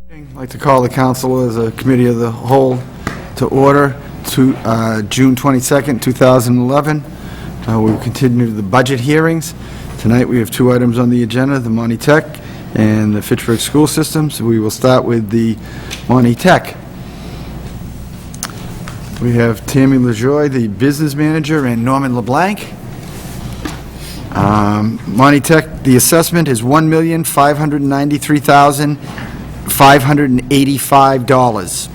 I'd like to call the council as a committee of the whole to order to June 22nd, 2011. We will continue the budget hearings. Tonight we have two items on the agenda, the Monty Tech and the Fitchburg school systems. We will start with the Monty Tech. We have Tammy LaJoy, the business manager, and Norman LeBlanc. Monty Tech, the assessment is $1,593,585.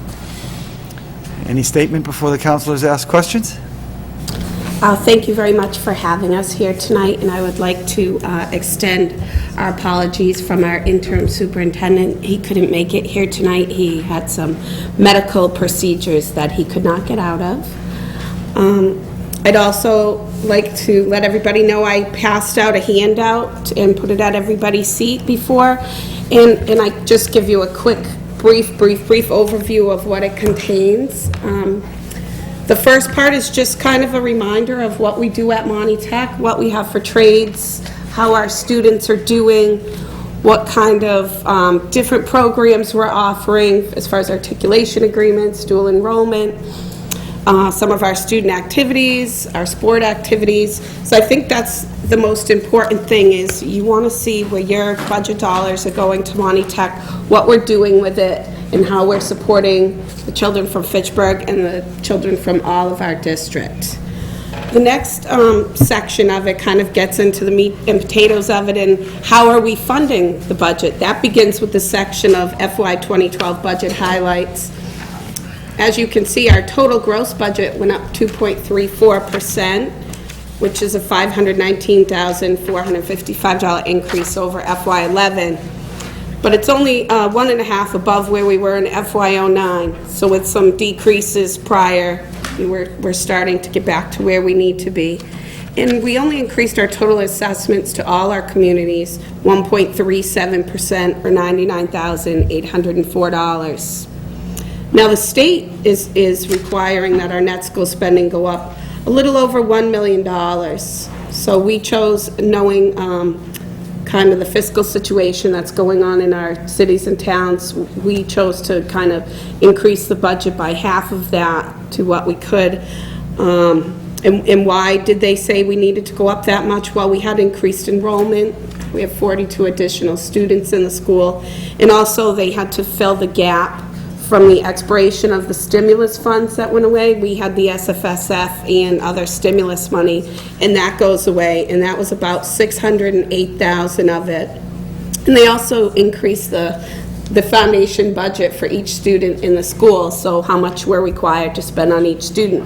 Any statement before the councilors ask questions? Thank you very much for having us here tonight, and I would like to extend our apologies from our interim superintendent. He couldn't make it here tonight. He had some medical procedures that he could not get out of. I'd also like to let everybody know I passed out a handout and put it at everybody's seat before, and I just give you a quick, brief overview of what it contains. The first part is just kind of a reminder of what we do at Monty Tech, what we have for trades, how our students are doing, what kind of different programs we're offering as far as articulation agreements, dual enrollment, some of our student activities, our sport activities. So I think that's the most important thing, is you want to see where your budget dollars are going to Monty Tech, what we're doing with it, and how we're supporting the children from Fitchburg and the children from all of our district. The next section of it kind of gets into the meat and potatoes of it, and how are we funding the budget. That begins with the section of FY12 budget highlights. As you can see, our total gross budget went up 2.34%, which is a $519,455 increase over FY11. But it's only 1.5 above where we were in FY09. So with some decreases prior, we're starting to get back to where we need to be. And we only increased our total assessments to all our communities 1.37%, or $99,804. Now the state is requiring that our net school spending go up a little over $1 million. So we chose, knowing kind of the fiscal situation that's going on in our cities and towns, we chose to kind of increase the budget by half of that to what we could. And why did they say we needed to go up that much? Well, we had increased enrollment. We have 42 additional students in the school. And also they had to fill the gap from the expiration of the stimulus funds that went away. We had the SFSF and other stimulus money, and that goes away, and that was about $608,000 of it. And they also increased the foundation budget for each student in the school, so how much we're required to spend on each student.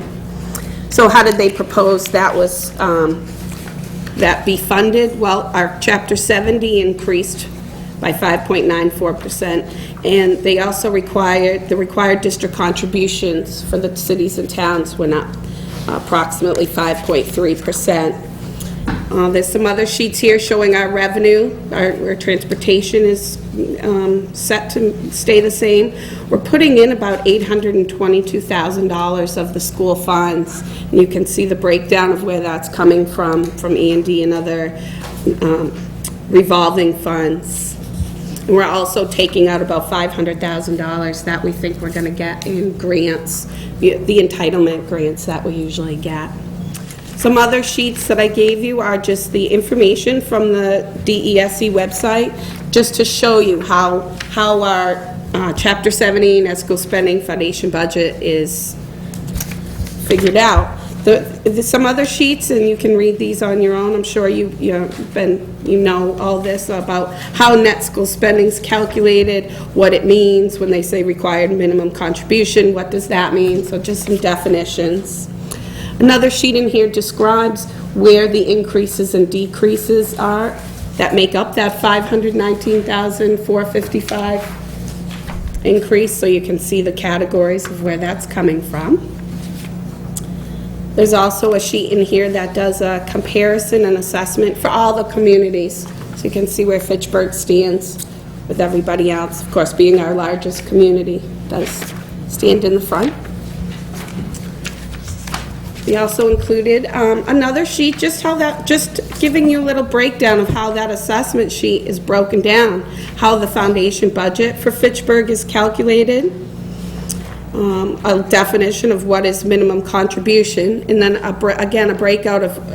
So how did they propose that was that be funded? Well, our Chapter 70 increased by 5.94%, and they also the required district contributions for the cities and towns went up approximately 5.3%. There's some other sheets here showing our revenue. Our transportation is set to stay the same. We're putting in about $822,000 of the school funds, and you can see the breakdown of where that's coming from E&D and other revolving funds. We're also taking out about $500,000 that we think we're going to get in grants, the entitlement grants that we usually get. Some other sheets that I gave you are just the information from the DESE website, just to show you how our Chapter 70 net school spending foundation budget is figured out. Some other sheets, and you can read these on your own. I'm sure you know all this about how net school spending is calculated, what it means when they say required minimum contribution, what does that mean? So just some definitions. Another sheet in here describes where the increases and decreases are that make up that $519,455 increase, so you can see the categories of where that's coming from. There's also a sheet in here that does a comparison and assessment for all the communities. So you can see where Fitchburg stands with everybody else. Of course, being our largest community, does stand in the front. We also included another sheet, just giving you a little breakdown of how that assessment sheet is broken down, how the foundation budget for Fitchburg is calculated, a definition of what is minimum contribution, and then again, a breakout of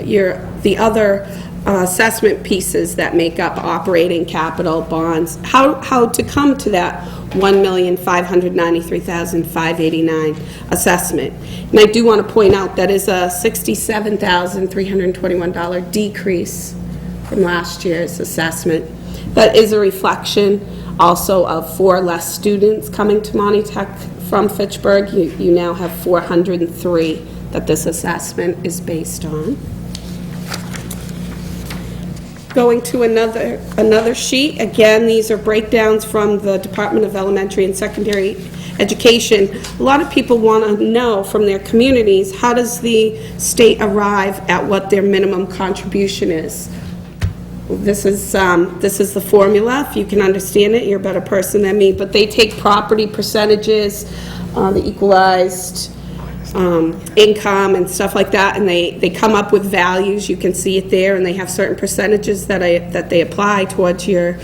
the other assessment pieces that make up operating, capital, bonds, how to come to that $1,593,589 assessment. And I do want to point out that is a $67,321 decrease from last year's assessment. That is a reflection also of 4 less students coming to Monty Tech from Fitchburg. You now have 403 that this assessment is based on. Going to another sheet, again, these are breakdowns from the Department of Elementary and Secondary Education. A lot of people want to know from their communities, how does the state arrive at what their minimum contribution is? This is the formula. If you can understand it, you're a better person than me, but they take property percentages, the equalized income and stuff like that, and they come up with values. You can see it there, and they have certain percentages that they apply towards your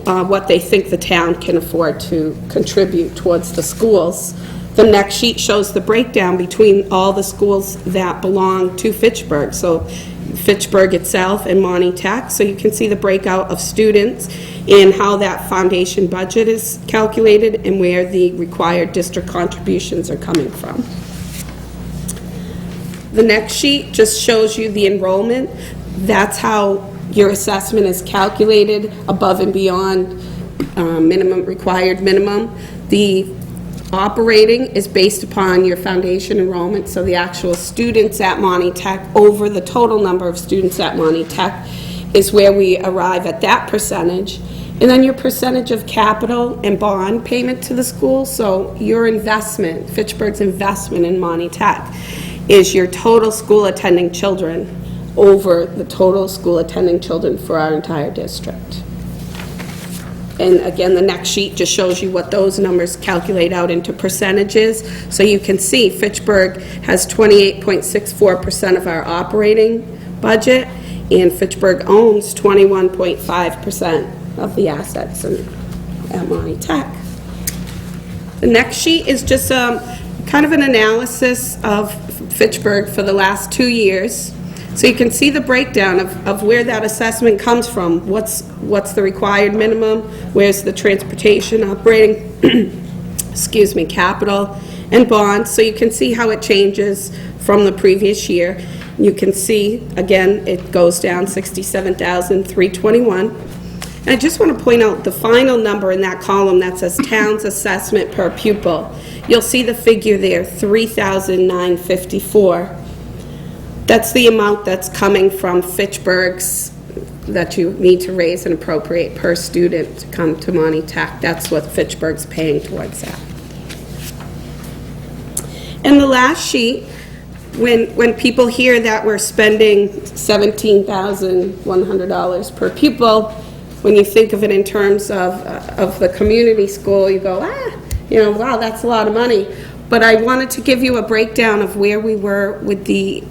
what they think the town can afford to contribute towards the schools. The next sheet shows the breakdown between all the schools that belong to Fitchburg. So Fitchburg itself and Monty Tech. So you can see the breakout of students and how that foundation budget is calculated and where the required district contributions are coming from. The next sheet just shows you the enrollment. That's how your assessment is calculated above and beyond required minimum. The operating is based upon your foundation enrollment, so the actual students at Monty Tech over the total number of students at Monty Tech is where we arrive at that percentage. And then your percentage of capital and bond payment to the school, so your investment, Fitchburg's investment in Monty Tech, is your total school attending children over the total school attending children for our entire district. And again, the next sheet just shows you what those numbers calculate out into percentages. So you can see Fitchburg has 28.64% of our operating budget, and Fitchburg owns 21.5% of the assets at Monty Tech. The next sheet is just kind of an analysis of Fitchburg for the last 2 years. So you can see the breakdown of where that assessment comes from. What's the required minimum? Where's the transportation, operating, excuse me, capital, and bonds. So you can see how it changes from the previous year. You can see, again, it goes down $67,321. And I just want to point out the final number in that column that says town's assessment per pupil. You'll see the figure there, $3,954. That's the amount that's coming from Fitchburg's that you need to raise and appropriate per student to come to Monty Tech. That's what Fitchburg's paying towards that. And the last sheet, when people hear that we're spending $17,100 per pupil, when you think of it in terms of the community school, you go, wow, that's a lot of money. But I wanted to give you a breakdown of where we were with the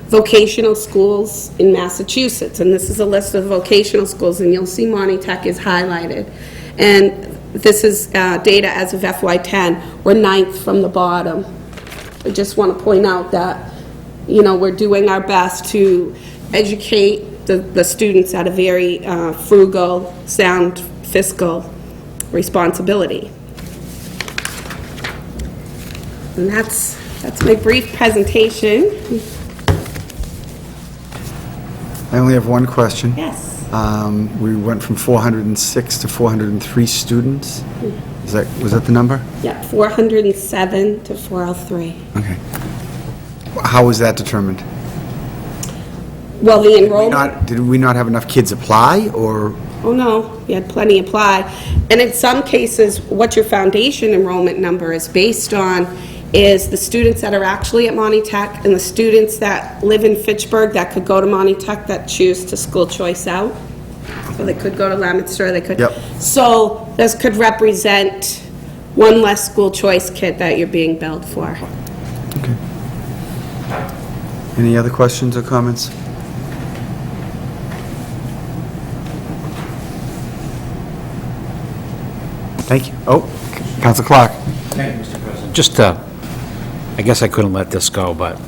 vocational schools in Massachusetts. And this is a list of vocational schools, and you'll see Monty Tech is highlighted. And this is data as of FY10. We're 9th from the bottom. I just want to point out that, we're doing our best to educate the students at a very frugal, sound fiscal responsibility. And that's my brief presentation. I only have one question. Yes. We went from 406 to 403 students. Was that the number? Yeah, 407 to 403. Okay. How was that determined? Well, the enrollment... Did we not have enough kids apply, or? Oh, no. We had plenty apply. And in some cases, what your foundation enrollment number is based on is the students that are actually at Monty Tech and the students that live in Fitchburg that could go to Monty Tech that choose to school choice out. So they could go to Leominster, they could. Yep. So this could represent one less school choice kid that you're being billed for. Okay. Any other questions or comments? Thank you. Oh, Council Clark. Just, I guess I couldn't let this go, but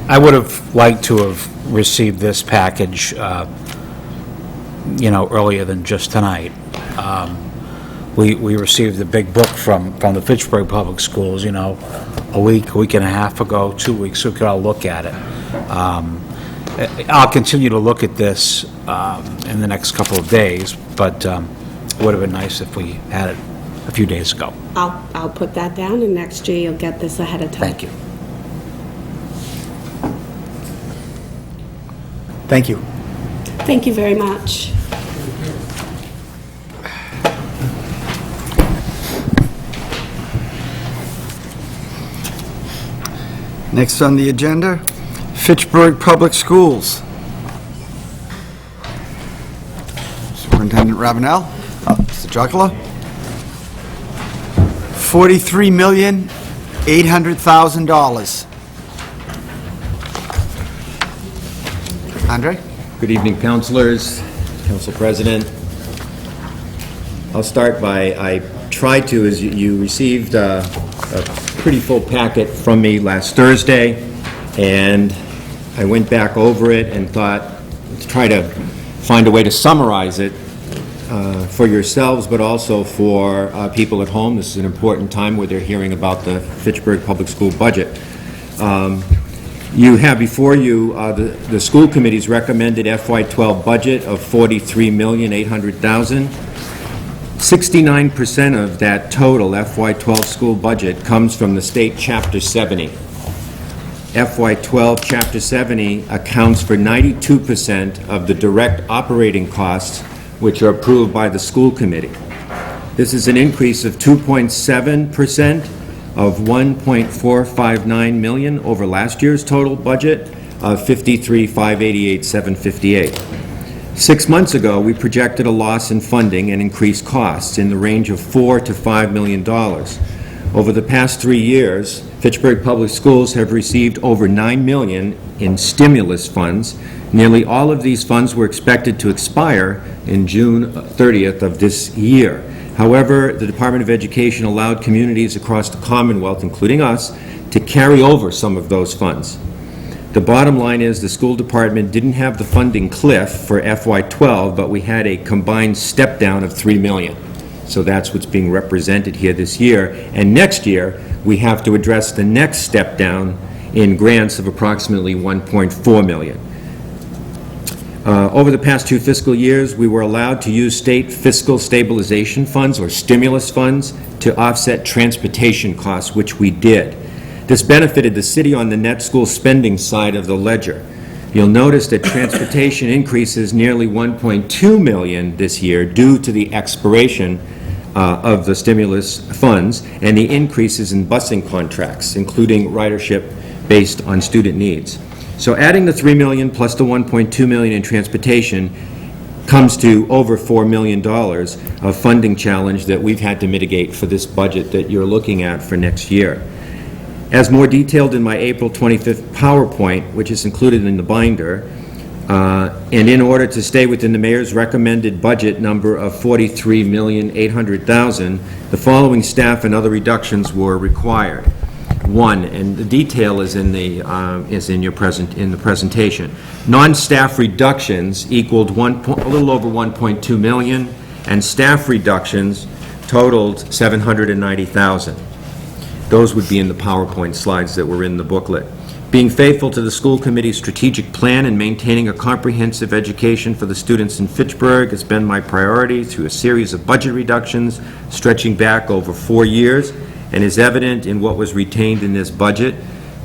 I would have liked to have received this package, earlier than just tonight. We received the big book from the Fitchburg Public Schools, a week and a half ago, 2 weeks, so we could all look at it. I'll continue to look at this in the next couple of days, but it would have been nice if we had it a few days ago. I'll put that down, and next year you'll get this ahead of time. Thank you. Thank you. Thank you very much. Next on the agenda, Fitchburg Public Schools. Superintendent Ravenel, Mr. Chocolo. $43,800,000. Andre? Good evening, councilors, council president. I'll start by, I tried to, as you received a pretty full packet from me last Thursday, and I went back over it and thought, let's try to find a way to summarize it for yourselves, but also for people at home. This is an important time where they're hearing about the Fitchburg Public School budget. You have before you the school committee's recommended FY12 budget of $43,800,000. 69% of that total FY12 school budget comes from the state Chapter 70. FY12 Chapter 70 accounts for 92% of the direct operating costs which are approved by the school committee. This is an increase of 2.7% of $1.459 million over last year's total budget of $53,588,758. 6 months ago, we projected a loss in funding and increased costs in the range of $4 to $5 million. Over the past 3 years, Fitchburg Public Schools have received over $9 million in stimulus funds. Nearly all of these funds were expected to expire in June 30th of this year. However, the Department of Education allowed communities across the Commonwealth, including us, to carry over some of those funds. The bottom line is the school department didn't have the funding cliff for FY12, but we had a combined step down of $3 million. So that's what's being represented here this year. And next year, we have to address the next step down in grants of approximately $1.4 million. Over the past 2 fiscal years, we were allowed to use state fiscal stabilization funds or stimulus funds to offset transportation costs, which we did. This benefited the city on the net school spending side of the ledger. You'll notice that transportation increases nearly $1.2 million this year due to the expiration of the stimulus funds and the increases in busing contracts, including ridership based on student needs. So adding the $3 million plus the $1.2 million in transportation comes to over $4 million of funding challenge that we've had to mitigate for this budget that you're looking at for next year. As more detailed in my April 25th PowerPoint, which is included in the binder, and in order to stay within the mayor's recommended budget number of $43,800,000, the following staff and other reductions were required. One, and the detail is in the presentation. Non-staff reductions equaled a little over $1.2 million, and staff reductions totaled $790,000. Those would be in the PowerPoint slides that were in the booklet. Being faithful to the school committee's strategic plan and maintaining a comprehensive education for the students in Fitchburg has been my priority through a series of budget reductions stretching back over 4 years, and is evident in what was retained in this budget.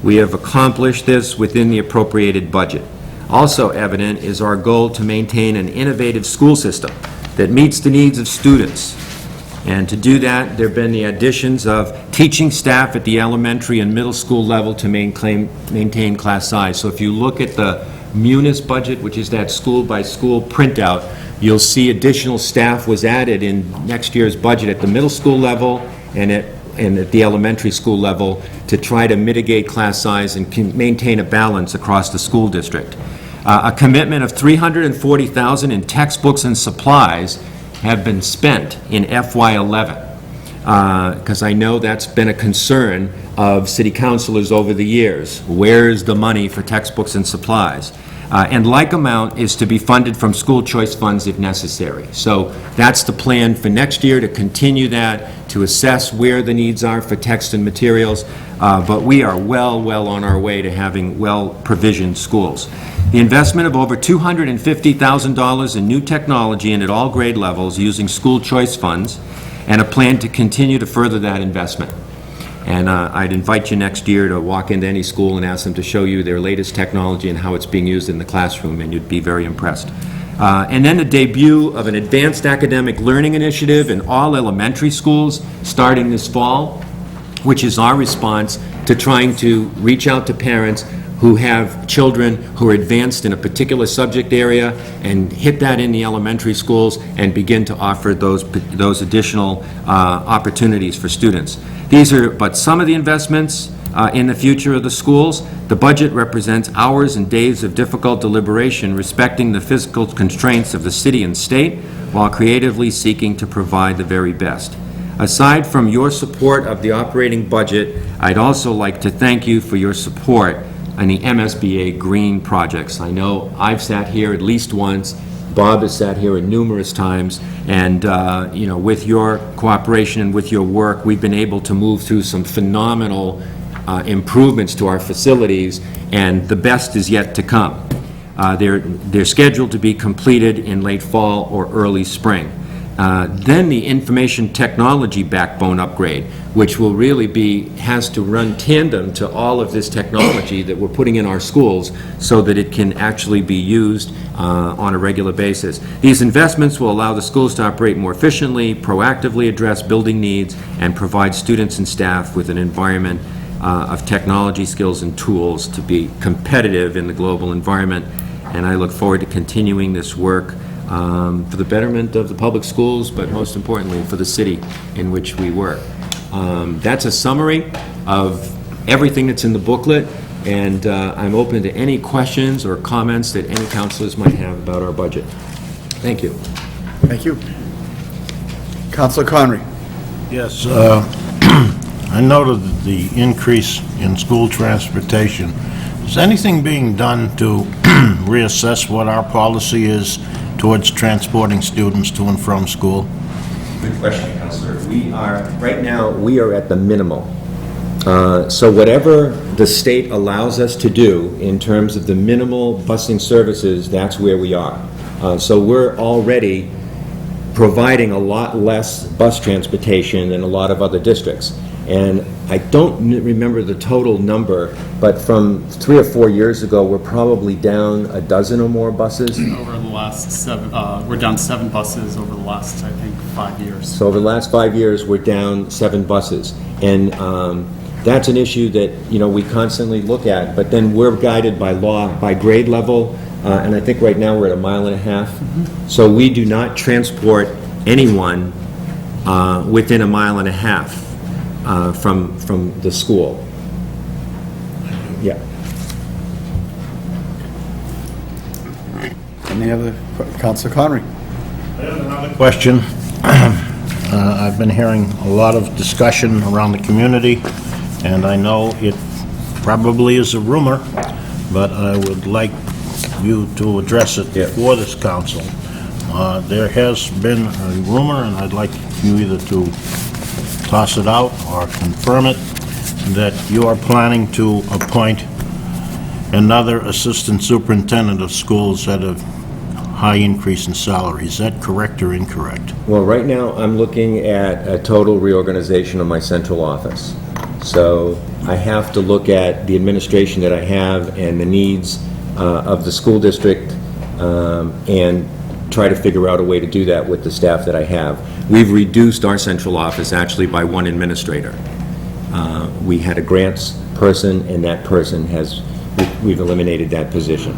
We have accomplished this within the appropriated budget. Also evident is our goal to maintain an innovative school system that meets the needs of students. And to do that, there have been the additions of teaching staff at the elementary and middle school level to maintain class size. So if you look at the Munis budget, which is that school-by-school printout, you'll see additional staff was added in next year's budget at the middle school level and at the elementary school level to try to mitigate class size and maintain a balance across the school district. A commitment of $340,000 in textbooks and supplies have been spent in FY11. because I know that's been a concern of city councilors over the years. Where's the money for textbooks and supplies? And like amount is to be funded from school choice funds if necessary. So that's the plan for next year, to continue that, to assess where the needs are for text and materials. But we are well on our way to having well-provisioned schools. The investment of over $250,000 in new technology and at all grade levels using school choice funds, and a plan to continue to further that investment. And I'd invite you next year to walk into any school and ask them to show you their latest technology and how it's being used in the classroom, and you'd be very impressed. And then the debut of an advanced academic learning initiative in all elementary schools starting this fall, which is our response to trying to reach out to parents who have children who are advanced in a particular subject area and hit that in the elementary schools and begin to offer those additional opportunities for students. These are but some of the investments in the future of the schools. The budget represents hours and days of difficult deliberation respecting the physical constraints of the city and state while creatively seeking to provide the very best. Aside from your support of the operating budget, I'd also like to thank you for your support on the MSBA green projects. I know I've sat here at least once, Bob has sat here numerous times, and you know, with your cooperation and with your work, we've been able to move through some phenomenal improvements to our facilities, and the best is yet to come. They're scheduled to be completed in late fall or early spring. Then the information technology backbone upgrade, which will really has to run tandem to all of this technology that we're putting in our schools so that it can actually be used on a regular basis. These investments will allow the schools to operate more efficiently, proactively address building needs, and provide students and staff with an environment of technology skills and tools to be competitive in the global environment. And I look forward to continuing this work for the betterment of the public schools, but most importantly for the city in which we work. That's a summary of everything that's in the booklet, and I'm open to any questions or comments that any councilors might have about our budget. Thank you. Thank you. Councilor Conry. Yes, I noted the increase in school transportation. Is anything being done to reassess what our policy is towards transporting students to and from school? Good question, Councilor. Right now, we are at the minimal. So whatever the state allows us to do in terms of the minimal busing services, that's where we are. So we're already providing a lot less bus transportation than a lot of other districts. And I don't remember the total number, but from 3 or 4 years ago, we're probably down a dozen or more buses. Over the last 7, we're down 7 buses over the last, I think, 5 years. So over the last 5 years, we're down 7 buses. And that's an issue that, you know, we constantly look at, but then we're guided by law, by grade level, and I think right now we're at 1.5 miles. Mm-hmm. So we do not transport anyone within 1.5 miles. From the school. Yeah. Any other? Councilor Conry. I have another question. I've been hearing a lot of discussion around the community, and I know it probably is a rumor, but I would like you to address it before this council. There has been a rumor, and I'd like you either to toss it out or confirm it, that you are planning to appoint another assistant superintendent of schools at a high increase in salary. Is that correct or incorrect? Well, right now, I'm looking at a total reorganization of my central office. So I have to look at the administration that I have and the needs of the school district and try to figure out a way to do that with the staff that I have. We've reduced our central office actually by 1 administrator. We had a grants person, and that person we've eliminated that position.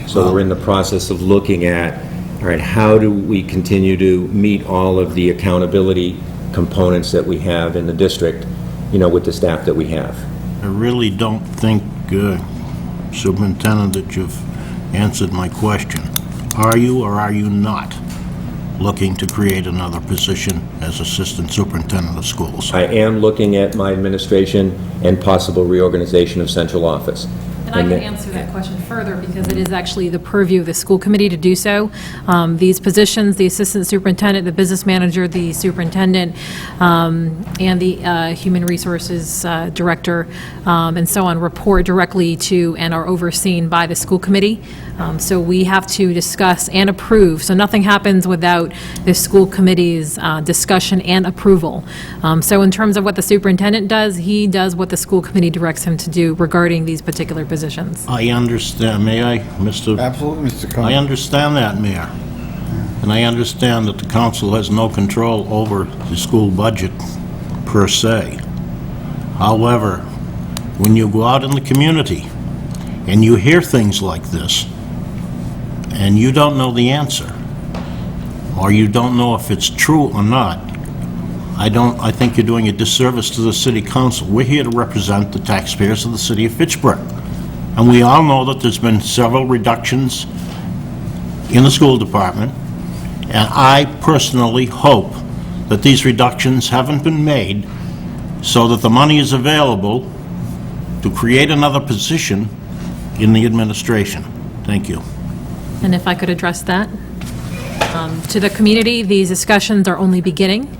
So we're in the process of looking at, all right, how do we continue to meet all of the accountability components that we have in the district, you know, with the staff that we have. I really don't think, Superintendent, that you've answered my question. Are you or are you not looking to create another position as Assistant Superintendent of Schools? I am looking at my administration and possible reorganization of central office. And I can answer that question further because it is actually the purview of the school committee to do so. These positions, the assistant superintendent, the business manager, the superintendent, and the human resources director, and so on, report directly to and are overseen by the school committee. So we have to discuss and approve. So nothing happens without the school committee's discussion and approval. So in terms of what the superintendent does, he does what the school committee directs him to do regarding these particular positions. I understand, may I, Mr.? Absolutely, Mr. I Cohen. understand that, Mayor. And I understand that the council has no control over the school budget per se. However, when you go out in the community and you hear things like this, and you don't know the answer, or you don't know if it's true or not, I think you're doing a disservice to the city council. We're here to represent the taxpayers of the city of Fitchburg. And we all know that there's been several reductions in the school department, and I personally hope that these reductions haven't been made so that the money is available to create another position in the administration. Thank you. And if I could address that. To the community, these discussions are only beginning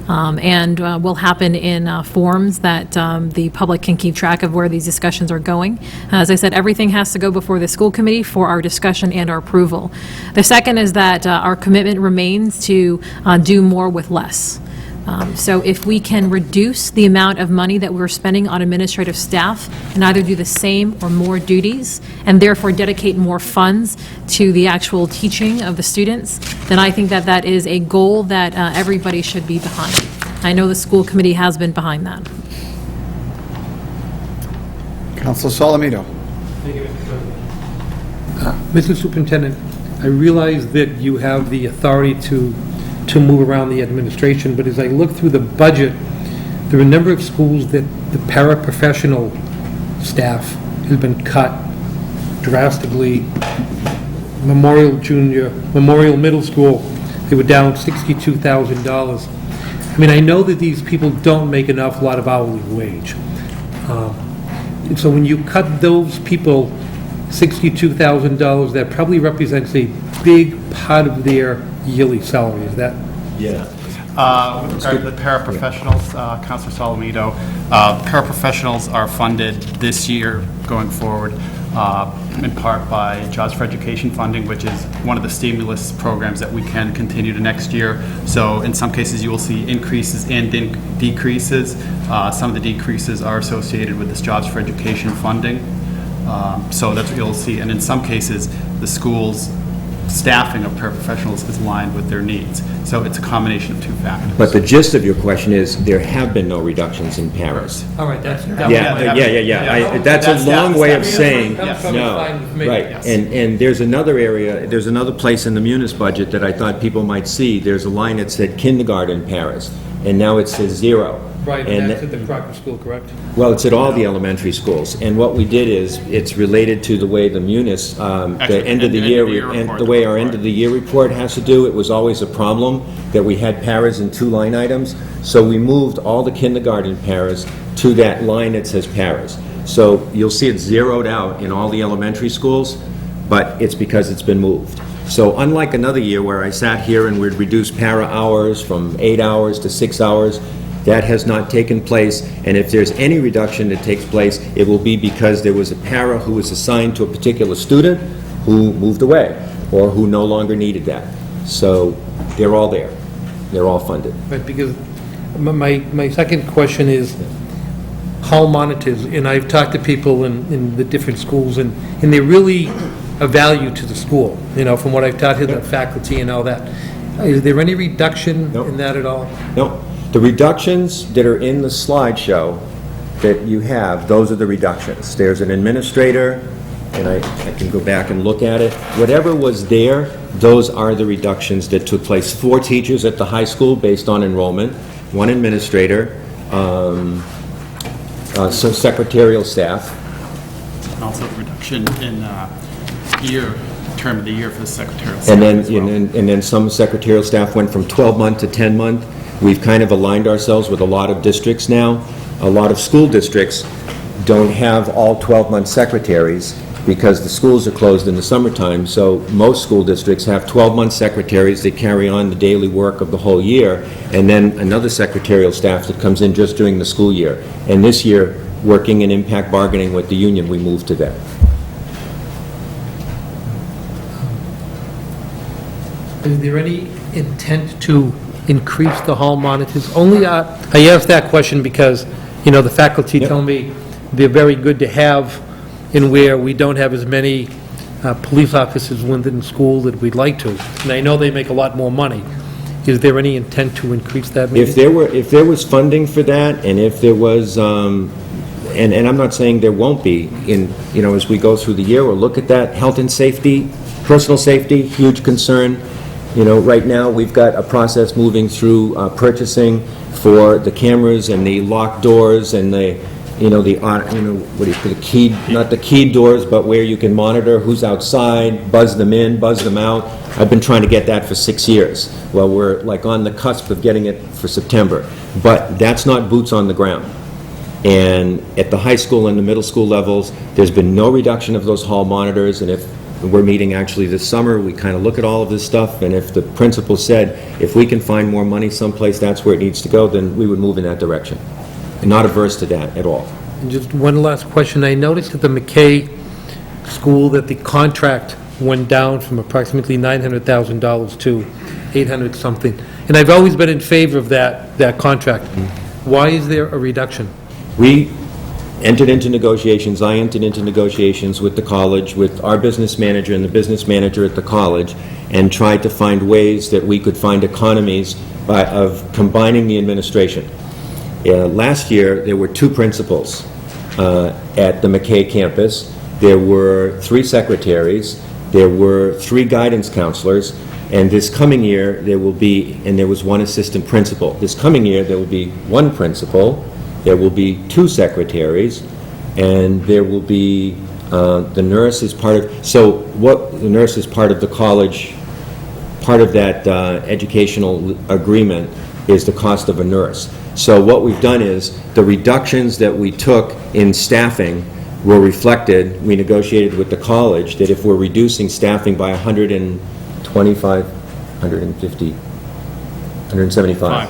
and will happen in forums that the public can keep track of where these discussions are going. As I said, everything has to go before the school committee for our discussion and our approval. The second is that our commitment remains to do more with less. So if we can reduce the amount of money that we're spending on administrative staff and either do the same or more duties and therefore dedicate more funds to the actual teaching of the students, then I think that that is a goal that everybody should be behind. I know the school committee has been behind that. Councilor Solomito. Thank you, Mr. President. Mr. Superintendent, I realize that you have the authority to move around the administration, but as I look through the budget, there are a number of schools that the paraprofessional staff has been cut drastically. Memorial Middle School, they were down $62,000. I mean, I know that these people don't make an awful lot of hourly wage. And so when you cut those people $62,000, that probably represents a big part of their yearly salary. Is that? Yeah. With regard to the paraprofessionals, Councilor Solomito, paraprofessionals are funded this year going forward in part by Jobs for Education funding, which is one of the stimulus programs that we can continue to next year. So in some cases you will see increases and decreases. Some of the decreases are associated with this Jobs for Education funding. So that's what you'll see. And in some cases, the schools staffing of paraprofessionals is aligned with their needs. So it's a combination of two factors. But the gist of your question is, there have been no reductions in paras. All right, that's. That's a long way of saying, That's no. fine with me. Right, Yes. and there's another area, there's another place in the munis budget that I thought people might see. There's a line that said kindergarten paras, and now it says 0. Right, and that's at the Crocker School, correct? Well, it's at all the elementary schools, and what we did is, it's related to the way the munis, the Actually, end of the year, report, the way our end of the year report has to do, it was always a problem that we had paras in 2 line items, so we moved all the kindergarten paras to that line that says paras. So you'll see it zeroed out in all the elementary schools, but it's because it's been moved. So unlike another year where I sat here and we'd reduce para hours from 8 hours to 6 hours, that has not taken place, and if there's any reduction that takes place, it will be because there was a para who was assigned to a particular student who moved away, or who no longer needed that. So they're all there. They're all funded. Right, because my second question is hall monitors, and I've talked to people in the different schools, and they're really a value to the school, you know, from what I've talked to the faculty and all that. Is there any reduction Nope. in that at all? No, the reductions that are in the slideshow that you have, those are the reductions. There's an administrator, and I can go back and look at it. Whatever was there, those are the reductions that took place. 4 teachers at the high school based on enrollment, 1 administrator, some secretarial staff. And also the reduction in year term of the year for the secretarial staff And then, as well. and then some secretarial staff went from 12-month to 10-month. We've kind of aligned ourselves with a lot of districts now. A lot of school districts don't have all 12-month secretaries because the schools are closed in the summertime, so most school districts have 12-month secretaries that carry on the daily work of the whole year, and then another secretarial staff that comes in just during the school year. And this year, working in impact bargaining with the union, we moved to that. Is there any intent to increase the hall monitors? Only, I asked that question because, the faculty tell me they're very good to have in where we don't have as many police officers within school that we'd like to. And I know they make a lot more money. Is there any intent to increase that? Maybe? If there was funding for that, and if there was, and I'm not saying there won't be, as we go through the year, we'll look at that. Health and safety, personal safety, huge concern. Right now, we've got a process moving through purchasing for the cameras and the locked doors and the what do you call the key, not the keyed doors, but where you can monitor who's outside, buzz them in, buzz them out. I've been trying to get that for 6 years. Well, we're like on the cusp of getting it for September. But that's not boots on the ground. And at the high school and the middle school levels, there's been no reduction of those hall monitors, and if we're meeting actually this summer, we kind of look at all of this stuff, and if the principal said, if we can find more money someplace, that's where it needs to go, then we would move in that direction. And not averse to that at all. And just one last question. I noticed at the McKay School that the contract went down from approximately $900,000 to 800-something. And I've always been in favor of that contract. Why is there a reduction? We entered into negotiations, I entered into negotiations with the college, with our business manager and the business manager at the college, and tried to find ways that we could find economies of combining the administration. Last year, there were 2 principals at the McKay campus. There were 3 secretaries. There were 3 guidance counselors. And this coming year, there will be, and there was 1 assistant principal. This coming year, there will be 1 principal. There will be 2 secretaries. And there will be, the nurse is part of, so what, the nurse is part of the college, part of that educational agreement is the cost of a nurse. So what we've done is, the reductions that we took in staffing were reflected, we negotiated with the college, that if we're reducing staffing by 125, 150, 175.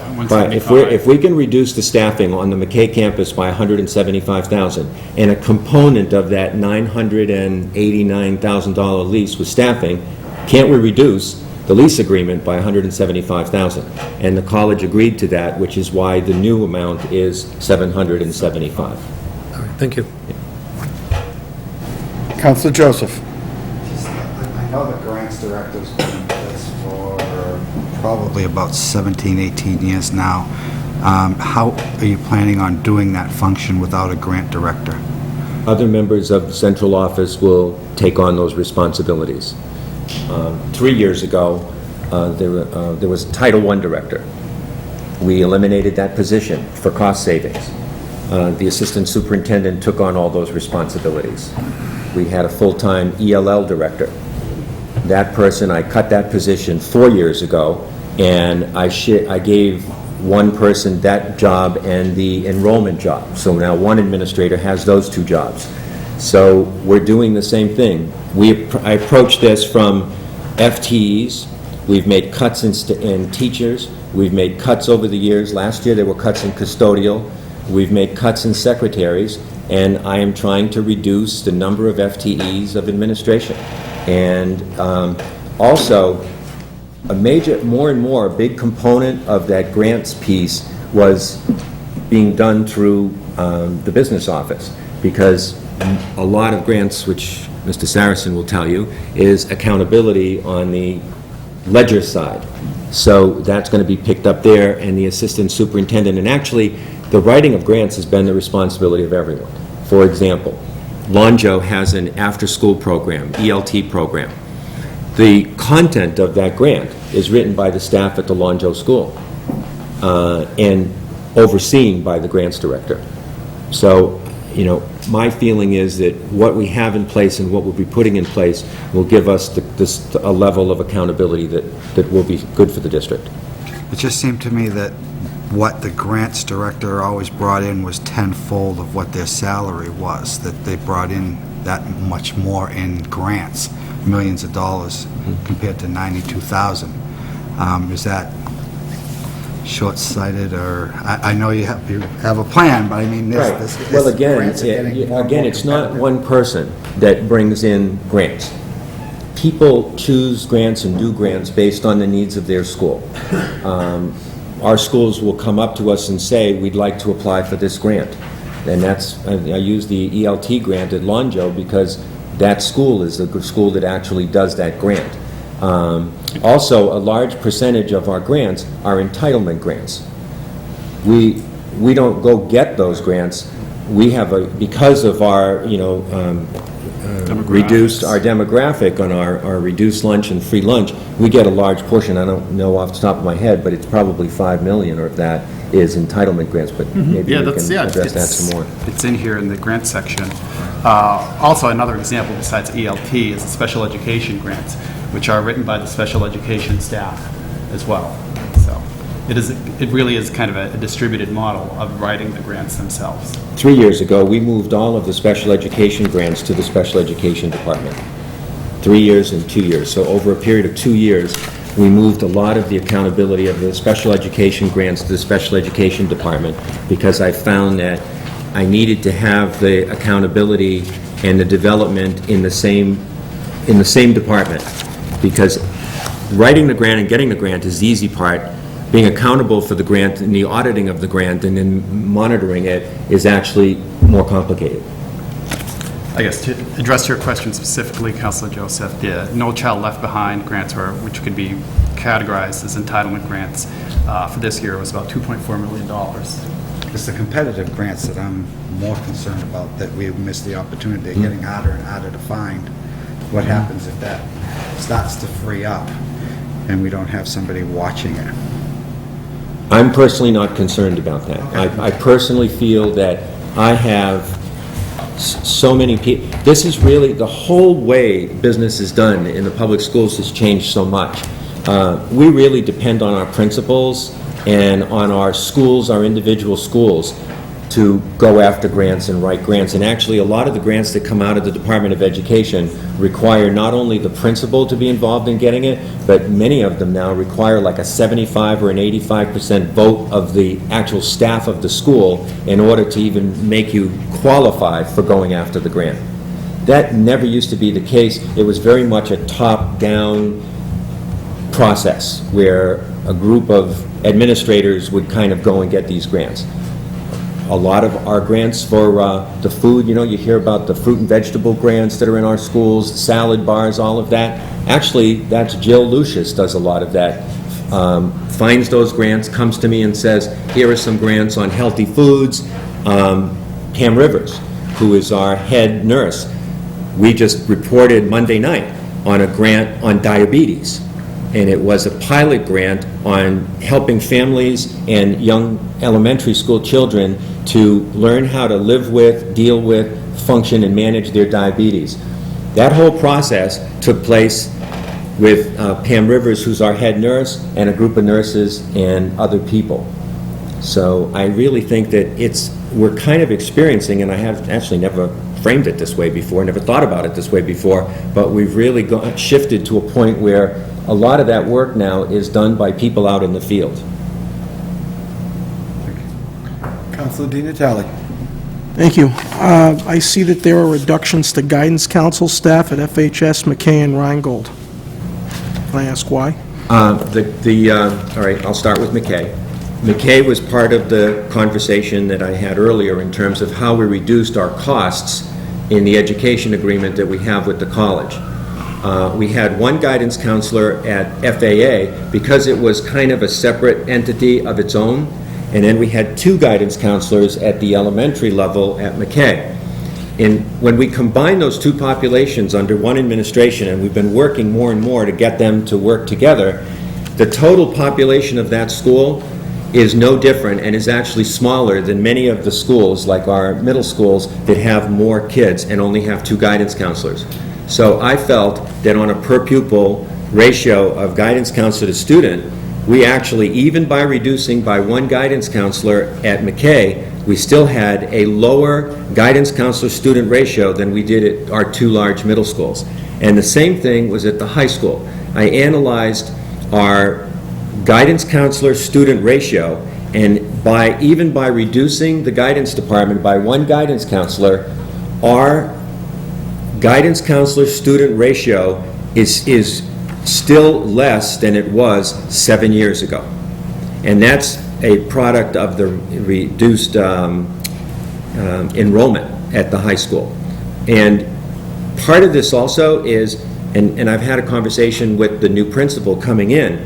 If we can reduce the staffing on the McKay campus by 175,000, and a component of that $989,000 lease was staffing, can't we reduce the lease agreement by 175,000, and the college agreed to that, which is why the new amount is 775. All right, thank you. Counselor Joseph. I know the grants director's been in place for probably about 17, 18 years now. How are you planning on doing that function without a grant director? Other members of the central office will take on those responsibilities. 3 years ago, there was a Title I director. We eliminated that position for cost savings. The assistant superintendent took on all those responsibilities. We had a full-time ELL director. That person, I cut that position 4 years ago, and I gave one person that job and the enrollment job. So now one administrator has those 2 jobs. So we're doing the same thing. I approach this from FTEs. We've made cuts in teachers. We've made cuts over the years. Last year there were cuts in custodial. We've made cuts in secretaries, and I am trying to reduce the number of FTEs of administration. And also, a big component of that grants piece was being done through the business office, because a lot of grants, which Mr. Saracen will tell you, is accountability on the ledger side. So that's going to be picked up there, and the assistant superintendent. And actually, the writing of grants has been the responsibility of everyone. For example, Lonjo has an after-school program, ELT program. The content of that grant is written by the staff at the Lonjo school and overseen by the grants director. So you know, my feeling is that what we have in place and what we'll be putting in place will give us a level of accountability that will be good for the district. It just seemed to me that what the grants director always brought in was tenfold of what their salary was, that they brought in that much more in grants, millions of dollars, compared to 92,000. Is that short-sighted, or, I know you have a plan, but I mean, this Well, again, grants are getting more and more it's not competitive. one person that brings in grants. People choose grants and do grants based on the needs of their school. Our schools will come up to us and say, we'd like to apply for this grant. And that's, I use the ELT grant at Lonjo because that school is the school that actually does that grant. Also, a large percentage of our grants are entitlement grants. We don't go get those grants. We have because of our, you know, reduced our demographic on our reduced lunch and free lunch, we get a large portion. I don't know off the top of my head, but it's probably $5 million or of that is entitlement grants, but maybe we can address that some more. It's in here in the grant section. Also, another example besides ELT is the special education grants, which are written by the special education staff as well. So it really is kind of a distributed model of writing the grants themselves. 3 years ago, we moved all of the special education grants to the special education department. 3 years and 2 years. So over a period of 2 years, we moved a lot of the accountability of the special education grants to the special education department because I found that I needed to have the accountability and the development in the same department. Because writing the grant and getting the grant is the easy part. Being accountable for the grant and the auditing of the grant and then monitoring it is actually more complicated. I guess to address your question specifically, Councilor Joseph, the No Child Left Behind grants, which could be categorized as entitlement grants, for this year was about $2.4 million. It's the competitive grants that I'm more concerned about, that we've missed the opportunity. They're getting harder and harder to find. What happens if that starts to free up and we don't have somebody watching it? I'm personally not concerned about that. I personally feel that I have so many people. This is really the whole way business is done in the public schools has changed so much. We really depend on our principals and on our schools, our individual schools, to go after grants and write grants. And actually, a lot of the grants that come out of the Department of Education require not only the principal to be involved in getting it, but many of them now require like a 75 or an 85% vote of the actual staff of the school in order to even make you qualify for going after the grant. That never used to be the case. It was very much a top-down process where a group of administrators would kind of go and get these grants. A lot of our grants for the food, you know, you hear about the fruit and vegetable grants that are in our schools, salad bars, all of that. Actually, that's Jill Lucius does a lot of that. Finds those grants, comes to me and says, here are some grants on healthy foods. Pam Rivers, who is our head nurse, we just reported Monday night on a grant on diabetes. And it was a pilot grant on helping families and young elementary school children to learn how to live with, deal with, function, and manage their diabetes. That whole process took place with Pam Rivers, who's our head nurse, and a group of nurses and other people. So I really think that we're kind of experiencing, and I have actually never framed it this way before, never thought about it this way before, but we've really shifted to a point where a lot of that work now is done by people out in the field. Councilor Di Natale. Thank you. I see that there are reductions to guidance council staff at FHS, McKay, and Rheingold. Can I ask why? All right, I'll start with McKay. McKay was part of the conversation that I had earlier in terms of how we reduced our costs in the education agreement that we have with the college. We had one guidance counselor at FAA because it was kind of a separate entity of its own, and then we had two guidance counselors at the elementary level at McKay. And when we combine those two populations under one administration, and we've been working more and more to get them to work together, the total population of that school is no different and is actually smaller than many of the schools, like our middle schools, that have more kids and only have 2 guidance counselors. So I felt that on a per-pupil ratio of guidance counselor to student, we actually, even by reducing by 1 guidance counselor at McKay, we still had a lower guidance counselor-student ratio than we did at our 2 large middle schools. And the same thing was at the high school. I analyzed our guidance counselor-student ratio, and even by reducing the guidance department by 1 guidance counselor, our guidance counselor-student ratio is still less than it was 7 years ago. And that's a product of the reduced enrollment at the high school. And part of this also is, and I've had a conversation with the new principal coming in,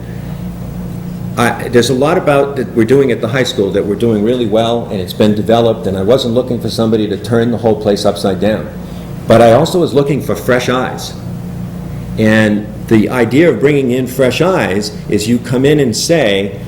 there's a lot about that we're doing at the high school that we're doing really well, and it's been developed, and I wasn't looking for somebody to turn the whole place upside down. But I also was looking for fresh eyes. And the idea of bringing in fresh eyes is you come in and say,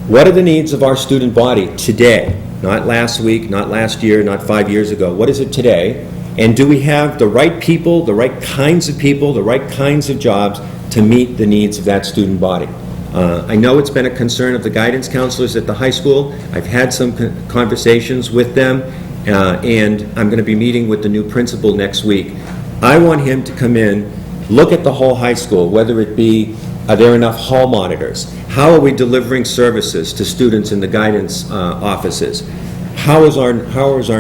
what are the needs of our student body today? Not last week, not last year, not 5 years ago. What is it today? And do we have the right people, the right kinds of people, the right kinds of jobs to meet the needs of that student body? I know it's been a concern of the guidance counselors at the high school. I've had some conversations with them, and I'm going to be meeting with the new principal next week. I want him to come in, look at the whole high school, whether it be, are there enough hall monitors? How are we delivering services to students in the guidance offices? How is our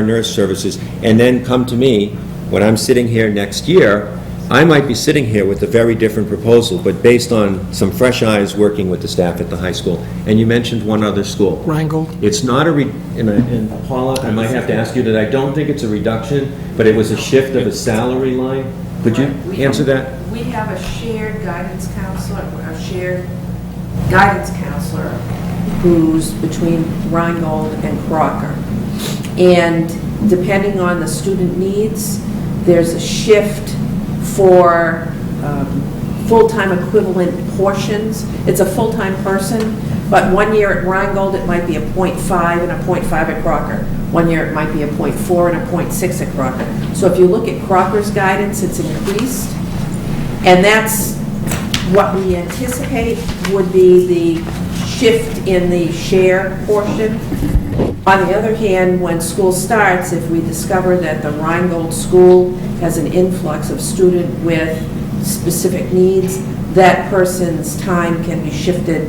nurse services? And then come to me, when I'm sitting here next year, I might be sitting here with a very different proposal, but based on some fresh eyes working with the staff at the high school. And you mentioned one other school. Rheingold. It's not and Paula, I might have to ask you that I don't think it's a reduction, but it was a shift of a salary line. Could you answer that? We have a shared guidance counselor who's between Rheingold and Crocker. And depending on the student needs, there's a shift for full-time equivalent portions. It's a full-time person, but 1 year at Rheingold it might be a 0.5 and a 0.5 at Crocker. 1 year it might be a 0.4 and a 0.6 at Crocker. So if you look at Crocker's guidance, it's increased, and that's what we anticipate would be the shift in the share portion. On the other hand, when school starts, if we discover that the Rheingold school has an influx of student with specific needs, that person's time can be shifted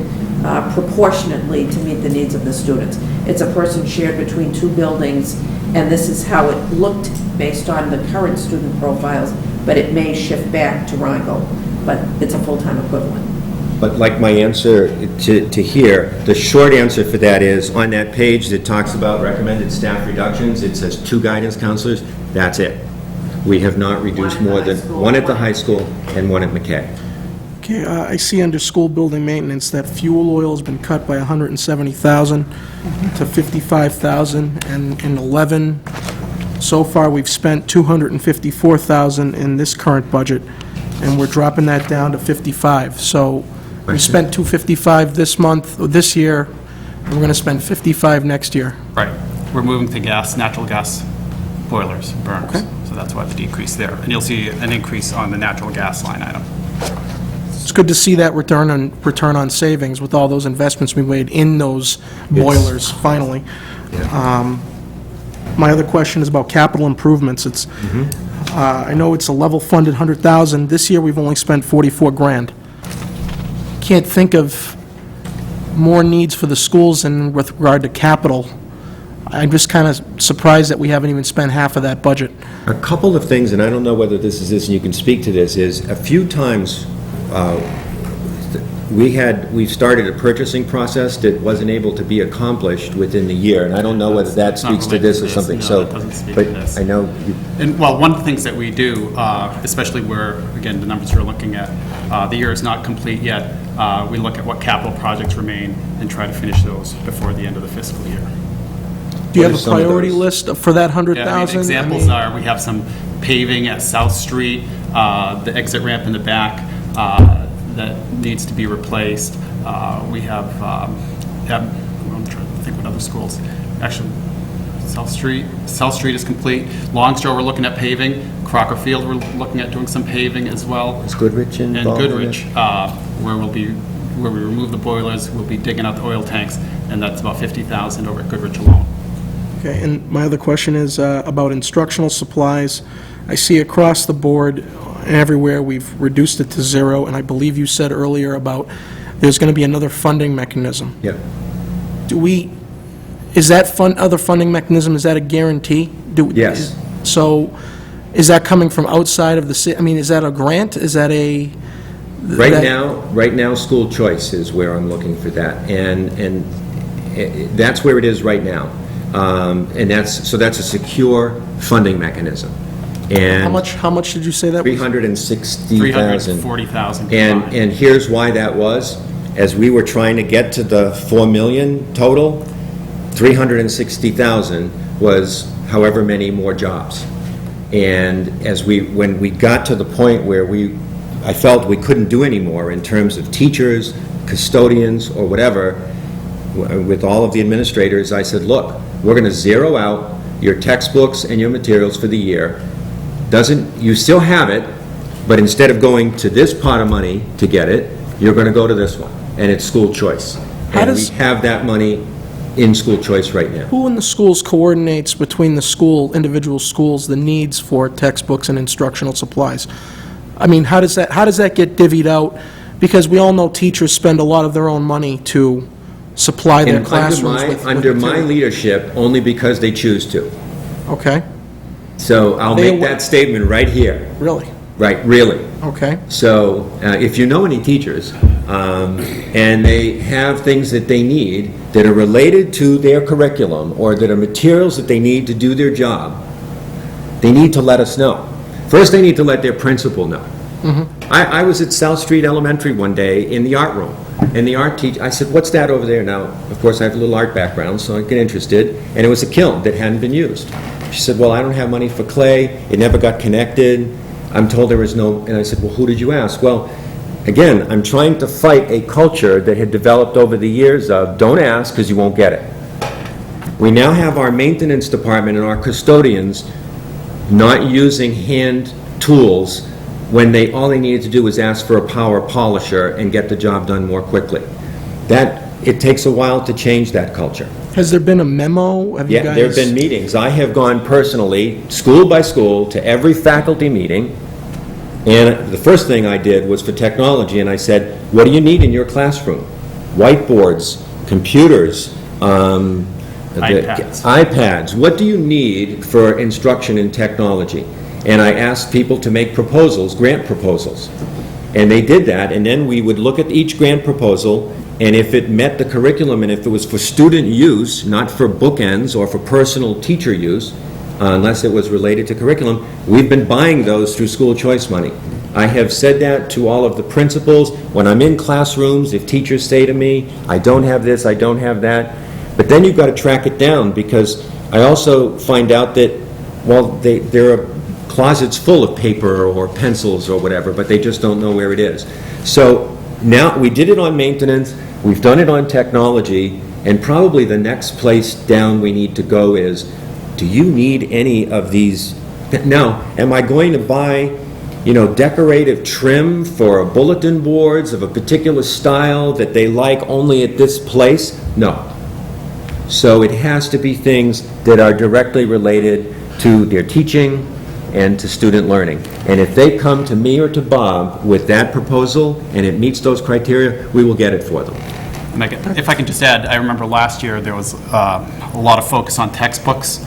proportionately to meet the needs of the students. It's a person shared between 2 buildings, and this is how it looked based on the current student profiles, but it may shift back to Rheingold, but it's a full-time equivalent. But like my answer to here, the short answer for that is, on that page that talks about recommended staff reductions, it says 2 guidance counselors, that's it. We have not reduced more than 1 at the high school and 1 at McKay. Okay, I see under school building maintenance that fuel oil has been cut by $170,000 to $55,000, and in 11, so far we've spent $254,000 in this current budget, and we're dropping that down to $55,000. So we spent $255,000 this month, or this year, and we're going to spend $55,000 next year. Right. We're moving to natural gas boilers, burners. Okay. So that's why the decrease there. And you'll see an increase on the natural gas line item. It's good to see that return on savings with all those investments we made in those boilers, finally. My other question is about capital improvements. It's, I know it's a level-funded $100,000. This year, we've only spent $44,000. Can't think of more needs for the schools in with regard to capital. I'm just kind of surprised that we haven't even spent half of that budget. A couple of things, and I don't know whether this is this, and you can speak to this, is a few times we started a purchasing process that wasn't able to be accomplished within the year, and I don't know whether that speaks to this or something. No, that doesn't speak to this. I know. And, well, one of the things that we do, especially where, again, the numbers you're looking at, the year is not complete yet. We look at what capital projects remain and try to finish those before the end of the fiscal year. Do you have a priority list for that $100,000? Yeah, examples are, we have some paving at South Street, the exit ramp in the back that needs to be replaced. We have, I'm trying Public Schools. Actually, South Street is complete. Longstraw, we're looking at paving. Crocker Field, we're looking at doing some paving as well. Is Goodrich involved in it? And Goodrich, where we remove the boilers, we'll be digging out the oil tanks, and that's about $50,000 over at Goodrich alone. Okay, and my other question is about instructional supplies. I see across the board, everywhere, we've reduced it to zero, and I believe you said earlier about there's going to be another funding mechanism. Yeah. Is that other funding mechanism, is that a guarantee? Yes. So, is that coming from outside of the city? I mean, is that a grant? Is that a... Right now, school choice is where I'm looking for that, and that's where it is right now. And that's a secure funding mechanism. And How much did you say that was? $360,000. $340,000. And here's why that was. As we were trying to get to the 4 million total, 360,000 was however many more jobs. And when we got to the point where I felt we couldn't do any more in terms of teachers, custodians, or whatever, with all of the administrators, I said, look, we're going to zero out your textbooks and your materials for the year. You still have it, but instead of going to this pot of money to get it, you're going to go to this one, and it's school choice. And we have that money in school choice right now. Who in the schools coordinates between the individual schools, the needs for textbooks and instructional supplies? I mean, how does that get divvied out? Because we all know teachers spend a lot of their own money to supply their classrooms with Under my material. leadership, only because they choose to. Okay, So I'll make that statement right here. really? Right, really. Okay. So if you know any teachers, and they have things that they need that are related to their curriculum or that are materials that they need to do their job, they need to let us know. First, they need to let their principal know. I was at South Street Elementary one day in the art room, and the art teacher, I said, what's that over there? Now, of course, I have a little art background, so I get interested, and it was a kiln that hadn't been used. She said, well, I don't have money for clay, it never got connected, I'm told there was no, and I said, well, who did you ask? Well, again, I'm trying to fight a culture that had developed over the years of don't ask because you won't get it. We now have our maintenance department and our custodians not using hand tools when all they needed to do was ask for a power polisher and get the job done more quickly. It takes a while to change that culture. Has there been a memo? Have you Yeah, guys... there have been meetings. I have gone personally, school by school, to every faculty meeting, and the first thing I did was for technology, and I said, what do you need in your classroom? Whiteboards, computers, iPads. What do you need for instruction in technology? And I asked people to make proposals, grant proposals. And they did that, and then we would look at each grant proposal, and if it met the curriculum and if it was for student use, not for bookends or for personal teacher use, unless it was related to curriculum, we've been buying those through school choice money. I have said that to all of the principals. When I'm in classrooms, if teachers say to me, I don't have this, I don't have that, but then you've got to track it down, because I also find out that, well, there are closets full of paper or pencils or whatever, but they just don't know where it is. So now, we did it on maintenance, we've done it on technology, and probably the next place down we need to go is, do you need any of these? Now, am I going to buy, decorative trim for bulletin boards of a particular style that they like only at this place? No. So it has to be things that are directly related to their teaching and to student learning. And if they come to me or to Bob with that proposal and it meets those criteria, we will get it for them. And if I can just add, I remember last year there was a lot of focus on textbooks,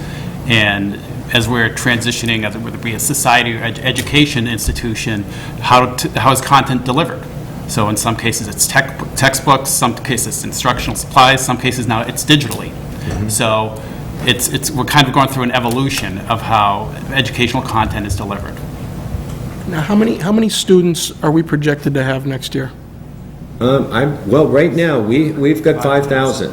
and as we're transitioning, whether it be a society or education institution, how is content delivered? So in some cases it's textbooks, some cases instructional supplies, some cases now it's digitally. So we're kind of going through an evolution of how educational content is delivered. Now, how many students are we projected to have next year? Well, right now, we've got 5,000.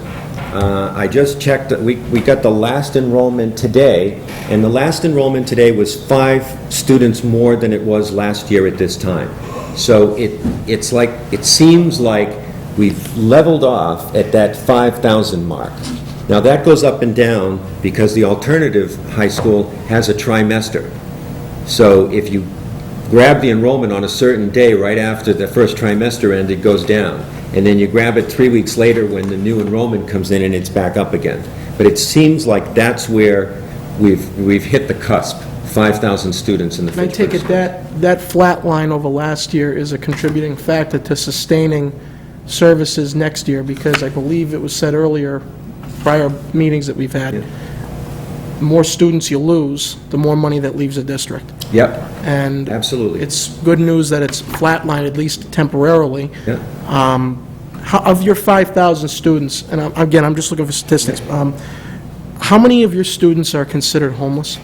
I just checked, we got the last enrollment today, and the last enrollment today was 5 students more than it was last year at this time. So it seems like we've leveled off at that 5,000 mark. Now, that goes up and down because the alternative high school has a trimester. So if you grab the enrollment on a certain day right after the first trimester end, it goes down. And then you grab it 3 weeks later when the new enrollment comes in and it's back up again. But it seems like that's where we've hit the cusp, 5,000 students in the And I Fitchburg take it school. that flat line over last year is a contributing factor to sustaining services next year, because I believe it was said earlier, prior meetings that we've had, the more students you lose, the more money that leaves the district. Yep, And absolutely. it's good news that it's flatlined, at least temporarily. Yeah. Of your 5,000 students, and again, I'm just looking for statistics, how many of your students are considered homeless?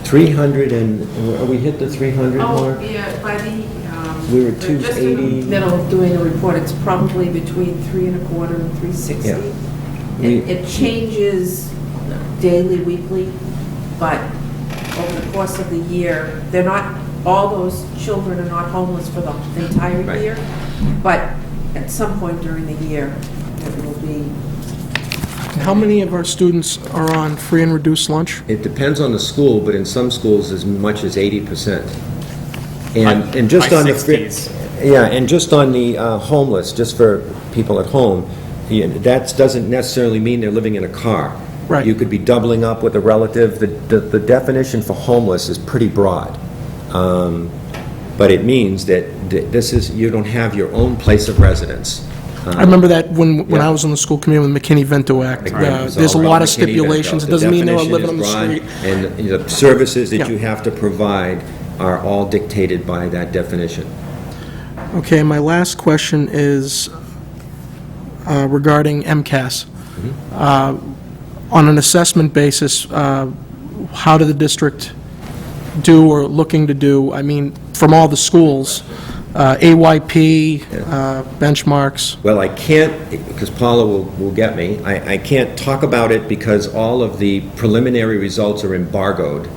300 and, are we hit the 300 Oh, mark? yeah, by the, We were they're just in 280. the middle of doing a report, it's probably between 325 and 360. Yeah. We- It changes daily, weekly, but over the course of the year, they're not, all those children are not homeless for the entire Right. year, but at some point during the year, it will be. How many of our students are on free and reduced lunch? It depends on the school, but in some schools as much as 80%. And just High on the... 60s. Yeah, and just on the homeless, just for people at home, that doesn't necessarily mean they're living in a car. Right. You could be doubling up with a relative. The definition for homeless is pretty broad. But it means that this is, you don't have your own place of residence. I remember that when Yeah. I was on the school committee with the McKinney-Vento Act. Right. There's a So lot of McKinney-Vento, stipulations. It the doesn't mean they're definition living on the is broad, street. And the services that Yeah. you have to provide are all dictated by that definition. Okay, my last question is regarding MCAS. On an assessment basis, how did the district do or looking to do, I mean, from all the schools, AYP, benchmarks? Well, I can't, because Paula will get me, I can't talk about it because all of the preliminary results are embargoed.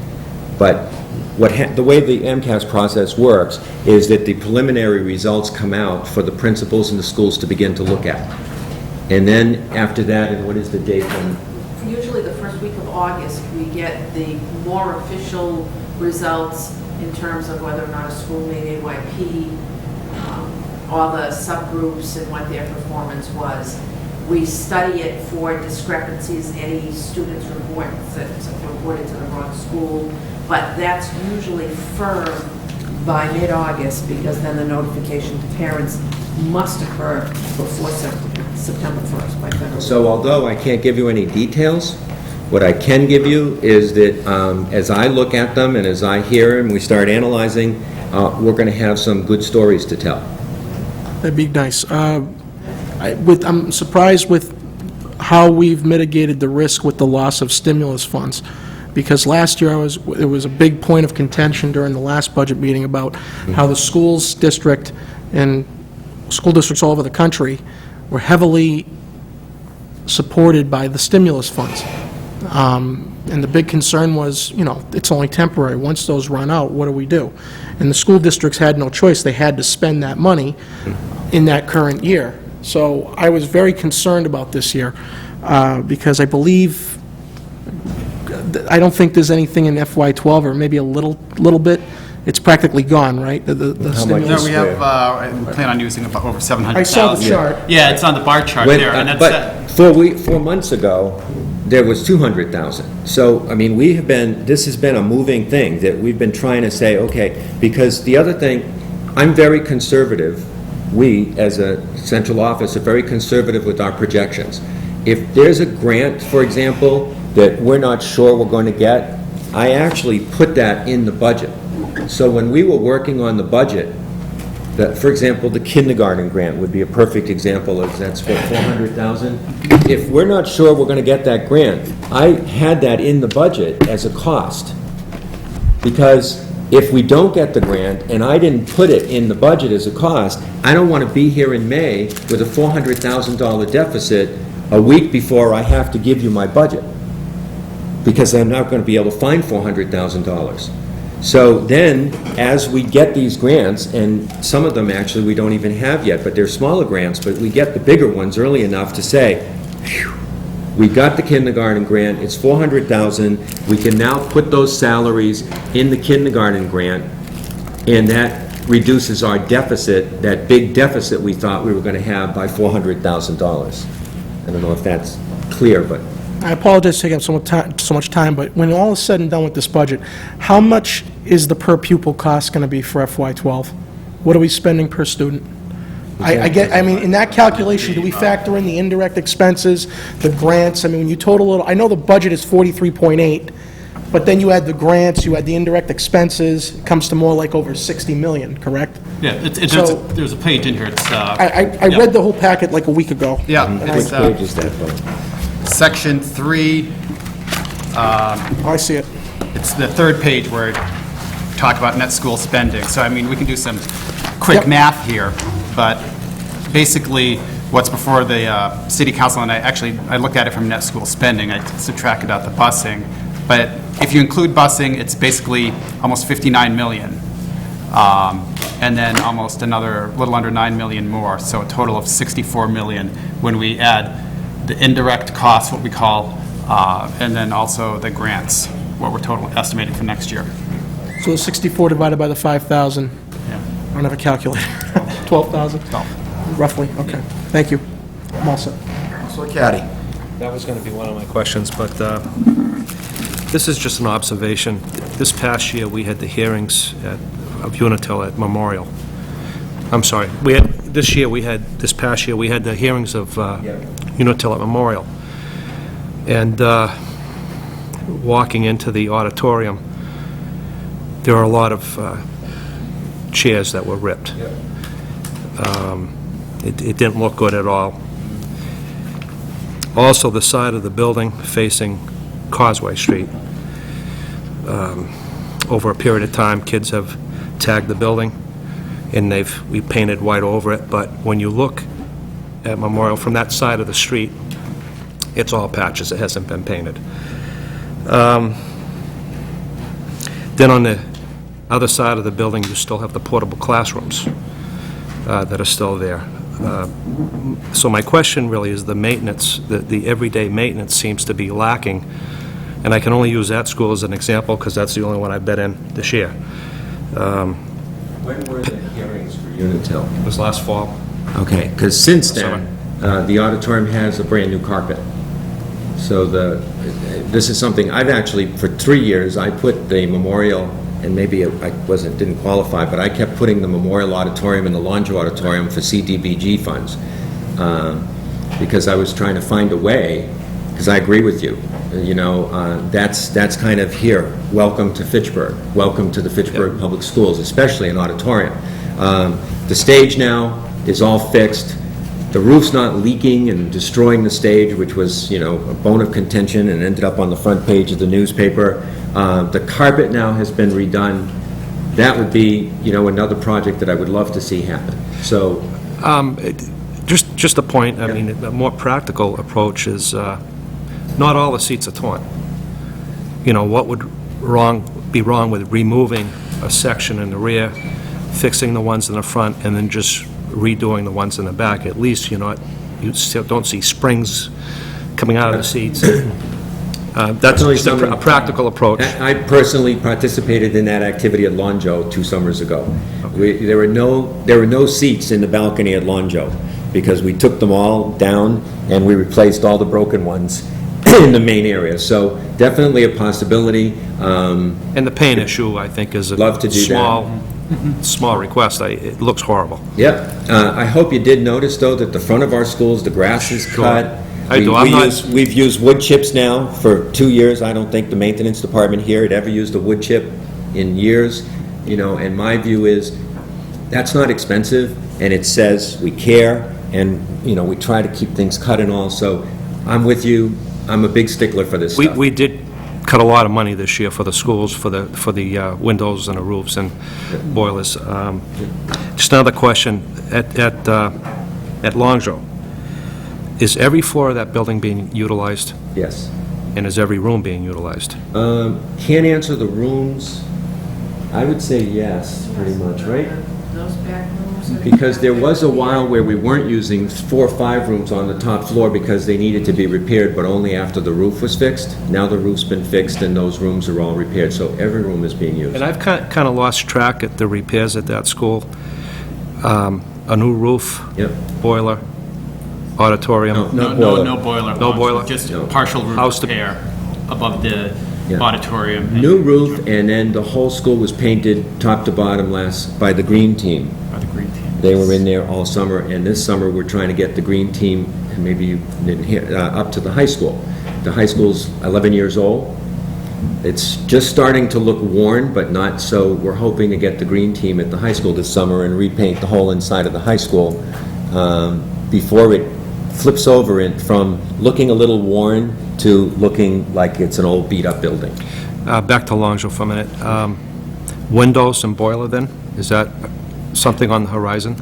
But the way the MCAS process works is that the preliminary results come out for the principals and the schools to begin to look at. And then after that, and what is the date when? Usually the first week of August, we get the more official results in terms of whether or not a school made AYP, all the subgroups and what their performance was. We study it for discrepancies, any students reported to the wrong school, but that's usually firm by mid-August, because then the notification to parents must occur before September 1st by federal law. So although I can't give you any details, what I can give you is that as I look at them and as I hear them, we start analyzing, we're going to have some good stories to tell. That'd be nice. I'm surprised with how we've mitigated the risk with the loss of stimulus funds, because last year it was a big point of contention during the last budget meeting about how the schools district and school districts all over the country were heavily supported by the stimulus funds. And the big concern was, it's only temporary. Once those run out, what do we do? And the school districts had no choice. They had to spend that money in that current year. So I was very concerned about this year, because I don't think there's anything in FY12, or maybe a little bit. It's practically gone, right? The How much No, stimulus. we have, we plan on using about over 700,000. I saw the chart. Yeah, it's on the bar chart there, and that's, But 4 months ago, there was 200,000. So, I mean, this has been a moving thing that we've been trying to say, okay, because the other thing, I'm very conservative. We, as a central office, are very conservative with our projections. If there's a grant, for example, that we're not sure we're going to get, I actually put that in the budget. So when we were working on the budget, for example, the kindergarten grant would be a perfect example of, that's what, 400,000? If we're not sure we're going to get that grant, I had that in the budget as a cost. Because if we don't get the grant, and I didn't put it in the budget as a cost, I don't want to be here in May with a $400,000 deficit a week before I have to give you my budget, because I'm not going to be able to find $400,000. So then, as we get these grants, and some of them actually we don't even have yet, but they're smaller grants, but we get the bigger ones early enough to say, phew, We got the kindergarten grant, it's $400,000. We can now put those salaries in the kindergarten grant, and that reduces our deficit, that big deficit we thought we were going to have, by $400,000. I don't know if that's clear, but I apologize for taking up so much time, but when all is said and done with this budget, how much is the per pupil cost going to be for FY12? What are we spending per student? I mean, in that calculation, do we factor in the indirect expenses, the grants? I mean, when you total it, I know the budget is 43.8, but then you add the grants, you add the indirect expenses, it comes to more like over 60 million, correct? Yeah, So- there's a page in here, it's, I read the whole packet like a week ago. yeah, which it's page is that, Bob? section 3, Oh, I see it. it's the third page where it talk about net school spending. So, I mean, we can do some quick Yep. math here, but basically, what's before the city council, and I looked at it from net school spending, I subtracted out the busing, but if you include busing, it's basically almost 59 million, and then almost another, little under 9 million more, so a total of 64 million when we add the indirect costs, what we call, and then also the grants, what we're total estimating for next year. So the 64 divided by the 5,000, Yeah. I don't have a calculator. 12,000? Roughly, okay. Thank you. I'm all set. Counselor Caddy. That was going to be one of my questions, but this is just an observation. This past year, we had the hearings of Unitil at Memorial. I'm sorry, this past year, we had the hearings of Unitil at Memorial. And walking into the auditorium, there are a lot of chairs that were ripped. It didn't look good at all. Also, the side of the building facing Causeway Street. Over a period of time, kids have tagged the building, and we painted white over it, but when you look at Memorial from that side of the street, it's all patches, it hasn't been painted. Then on the other side of the building, you still have the portable classrooms that are still there. So my question really is the maintenance, the everyday maintenance seems to be lacking, and I can only use that school as an example because that's the only one I've been in this year. When were the hearings for Unitil? It was last fall. Okay, because since then, the auditorium has a brand-new carpet. So this is something, I've actually, for 3 years, I put the Memorial, and maybe didn't qualify, but I kept putting the Memorial Auditorium and the Lonjo Auditorium for CDBG funds, because I was trying to find a way, because I agree with you, that's kind of here, welcome to Fitchburg, welcome to the Fitchburg Public Schools, especially an auditorium. The stage now is all fixed. The roof's not leaking and destroying the stage, which was, a bone of contention and ended up on the front page of the newspaper. The carpet now has been redone. That would be, another project that I would love to see happen. So, Just a point, I mean, a more practical approach is not all the seats are torn. What would be wrong with removing a section in the rear, fixing the ones in the front, and then just redoing the ones in the back? At least you still don't see springs coming out of the seats. That's just a practical approach. I personally participated in that activity at Lonjo 2 summers ago. There were no seats in the balcony at Lonjo because we took them all down and we replaced all the broken ones in the main area. So definitely a possibility. And the paint issue, I think, is a Love to do small request. It looks horrible. Yep. I hope you did notice, though, that the front of our schools, the grass is cut. I do. We've used wood chips now for 2 years. I don't think the maintenance department here had ever used a wood chip in years. And my view is that's not expensive, and it says we care, and, we try to keep things cut and all. So I'm with you. I'm a big stickler for this stuff. We did cut a lot of money this year for the schools, for the windows and the roofs and boilers. Just another question. At Lonjo, is every floor of that building being utilized? Yes. And is every room being utilized? Can't answer the rooms. I would say yes, pretty much, right? Those back rooms Because there was a while where we weren't using 4 or 5 rooms on the top floor because they needed to be repaired, but only after the roof was fixed. Now the roof's been fixed and those rooms are all repaired, so every room is being used. And I've kind of lost track at the repairs at that school. A new roof, Yep. boiler, auditorium. No. No boiler. No boiler? Just No. partial roof House to- repair above the Yeah. auditorium. and- New roof, and then the whole school was painted top to bottom by the green team. By the green team. They were in there all summer, and this summer, we're trying to get the green team, and maybe you didn't hear, up to the high school. The high school's 11 years old. It's just starting to look worn, but not so. We're hoping to get the green team at the high school this summer and repaint the whole inside of the high school before it flips over from looking a little worn to looking like it's an old beat-up building. Back to Longview for a minute. Windows and boiler then? Is that something on the horizon?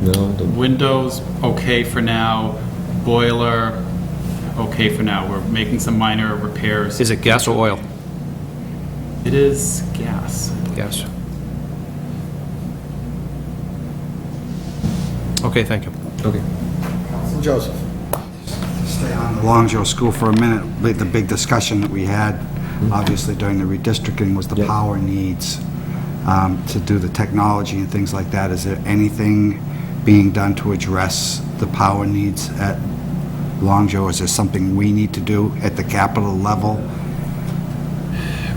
No, Windows, okay for now. Boiler, okay for now. We're making some minor repairs. Is it gas or oil? It is gas. Gas. Okay, thank you. okay. Joseph. Stay on the Longview School for a minute. The big discussion that we had, obviously during the redistricting, was the Yep. power needs to do the technology and things like that. Is there anything being done to address the power needs at Longview? Is there something we need to do at the capital level?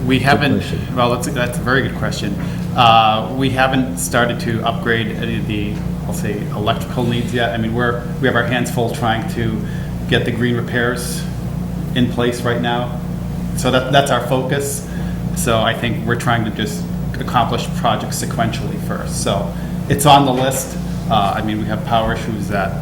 We haven't, well, that's a very good question. We haven't started to upgrade any of the, I'll say, electrical needs yet. I mean, we have our hands full trying to get the green repairs in place right now. So that's our focus. So I think we're trying to just accomplish projects sequentially first. So it's on the list. I mean, we have power issues at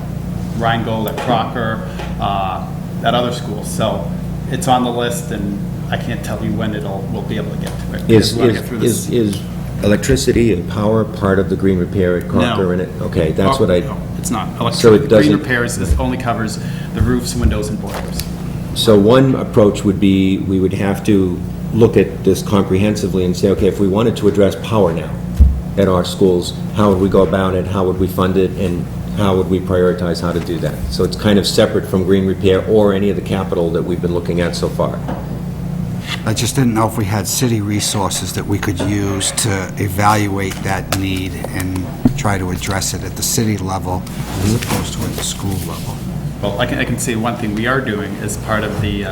Rheingold, at Crocker, at other schools. So it's on the list, and I can't tell you when we'll be able to get to it. because we wanna get through this. Is electricity and power part of the green repair at Crocker? No. And Okay, that's what I... No, it's not. So it Green doesn't- repairs only covers the roofs, windows, and boilers. So one approach would be, we would have to look at this comprehensively and say, okay, if we wanted to address power now at our schools, how would we go about it, how would we fund it, and how would we prioritize how to do that? So it's kind of separate from green repair or any of the capital that we've been looking at so far. I just didn't know if we had city resources that we could use to evaluate that need and try to address it at the city level as opposed to at the school level. Well, I can say one thing we are doing as part of the,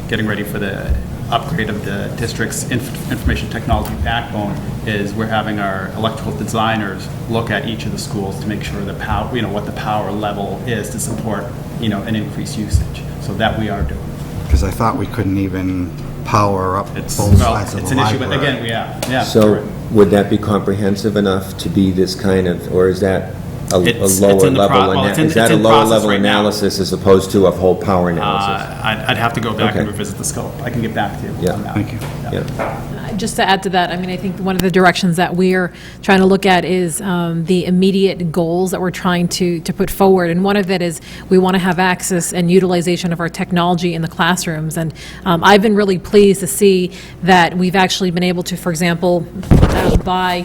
getting ready for the upgrade of the district's information technology backbone, is we're having our electrical designers look at each of the schools to make sure the power, what the power level is to support, an increased usage. So that we are doing. Because I thought we couldn't even power up both It's, sides of it's the an issue, library. but again, yeah. So correct. would that be comprehensive enough to be this kind of, or is that a It's lower in the pro- level, well, it's in- is that it's a in lower process level right now. analysis as opposed to a whole power analysis? I'd have to go back and Okay. revisit the scope. I can get back to you Yeah. on that. Thank you. Yeah. Just to add to that, I mean, I think one of the directions that we're trying to look at is the immediate goals that we're trying to put forward. And one of it is we want to have access and utilization of our technology in the classrooms. And I've been really pleased to see that we've actually been able to, for example, buy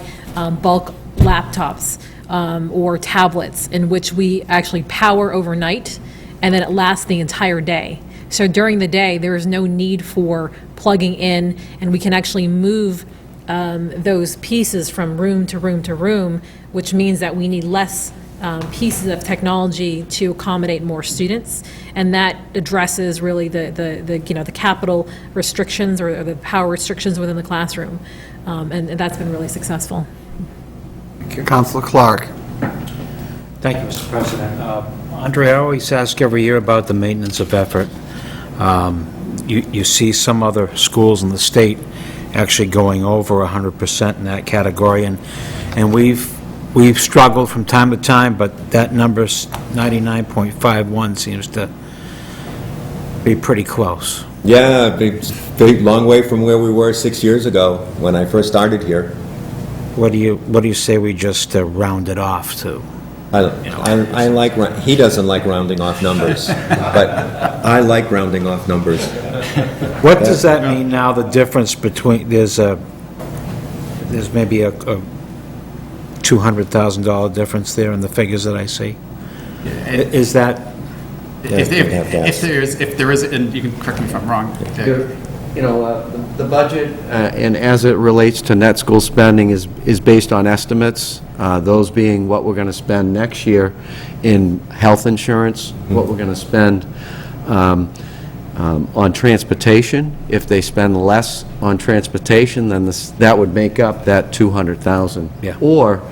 bulk laptops or tablets in which we actually power overnight, and then it lasts the entire day. So during the day, there is no need for plugging in, and we can actually move those pieces from room to room to room, which means that we need less pieces of technology to accommodate more students, and that addresses really the capital restrictions or the power restrictions within the classroom, and that's been really successful. Counselor Clark. Thank you, Mr. President. Andre, I always ask every year about the maintenance of effort. You see some other schools in the state actually going over 100% in that category, and we've struggled from time to time, but that number's 99.51 seems to be pretty close. Yeah, big, long way from where we were 6 years ago when I first started here. What do you say we just round it off to? I like, he doesn't like rounding off numbers, but I like rounding off numbers. What does that mean now, the difference between, there's maybe a $200,000 difference there in the figures that I see. Is that, If there is, and you can correct me if I'm wrong, Dick. You know, the budget, and as it relates to net school spending, is based on estimates, those being what we're going to spend next year in health insurance, what we're going to spend on transportation. If they spend less on transportation, then that would make up that $200,000. Yeah. Or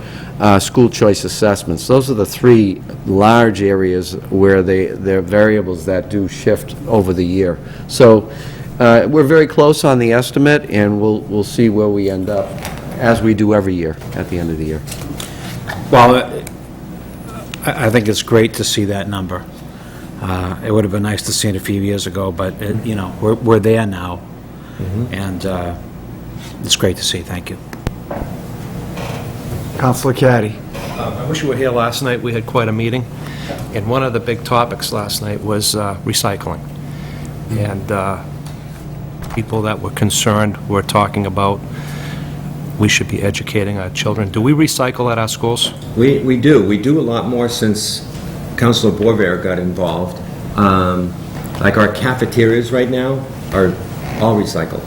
school choice assessments. Those are the three large areas where they're variables that do shift over the year. So we're very close on the estimate, and we'll see where we end up, as we do every year at the end of the year. well, I think it's great to see that number. It would have been nice to see it a few years ago, but, we're there now, and it's great to see. Thank you. Counselor Caddy. I wish you were here last night. We had quite a meeting, and one of the big topics last night was recycling. And people that were concerned were talking about we should be educating our children. Do we recycle at our schools? We do. We do a lot more since Councilor Boisvert got involved. Like our cafeterias right now are all recycled.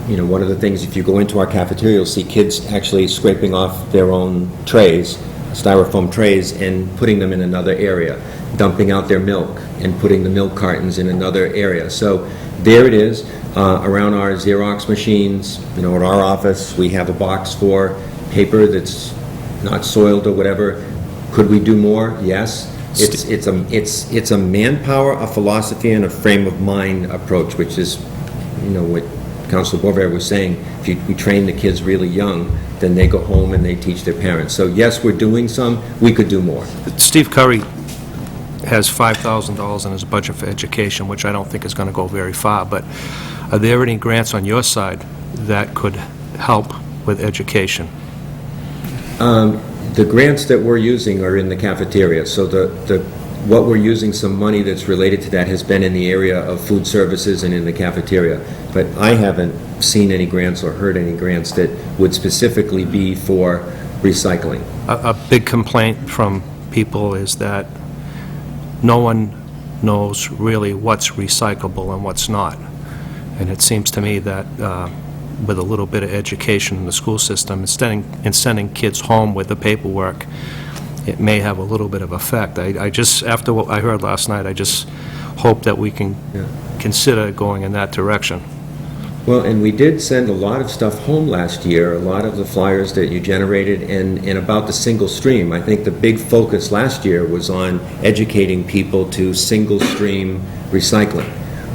One of the things, if you go into our cafeteria, you'll see kids actually scraping off their own trays, styrofoam trays, and putting them in another area, dumping out their milk and putting the milk cartons in another area. So there it is. Around our Xerox machines, at our office, we have a box for paper that's not soiled or whatever. Could we do more? Yes. It's a manpower, a philosophy, and a frame of mind approach, which is, what Councilor Boisvert was saying. If we train the kids really young, then they go home and they teach their parents. So yes, we're doing some. We could do more. Steve Curry has $5,000 in his budget for education, which I don't think is going to go very far, but are there any grants on your side that could help with education? The grants that we're using are in the cafeteria, so what we're using, some money that's related to that, has been in the area of food services and in the cafeteria. But I haven't seen any grants or heard any grants that would specifically be for recycling. A big complaint from people is that no one knows really what's recyclable and what's not. And it seems to me that with a little bit of education in the school system, and sending kids home with the paperwork, it may have a little bit of effect. I just, after what I heard last night, I just hope that we can consider going in that direction. Well, and we did send a lot of stuff home last year, a lot of the flyers that you generated, and about the single stream. I think the big focus last year was on educating people to single stream recycling,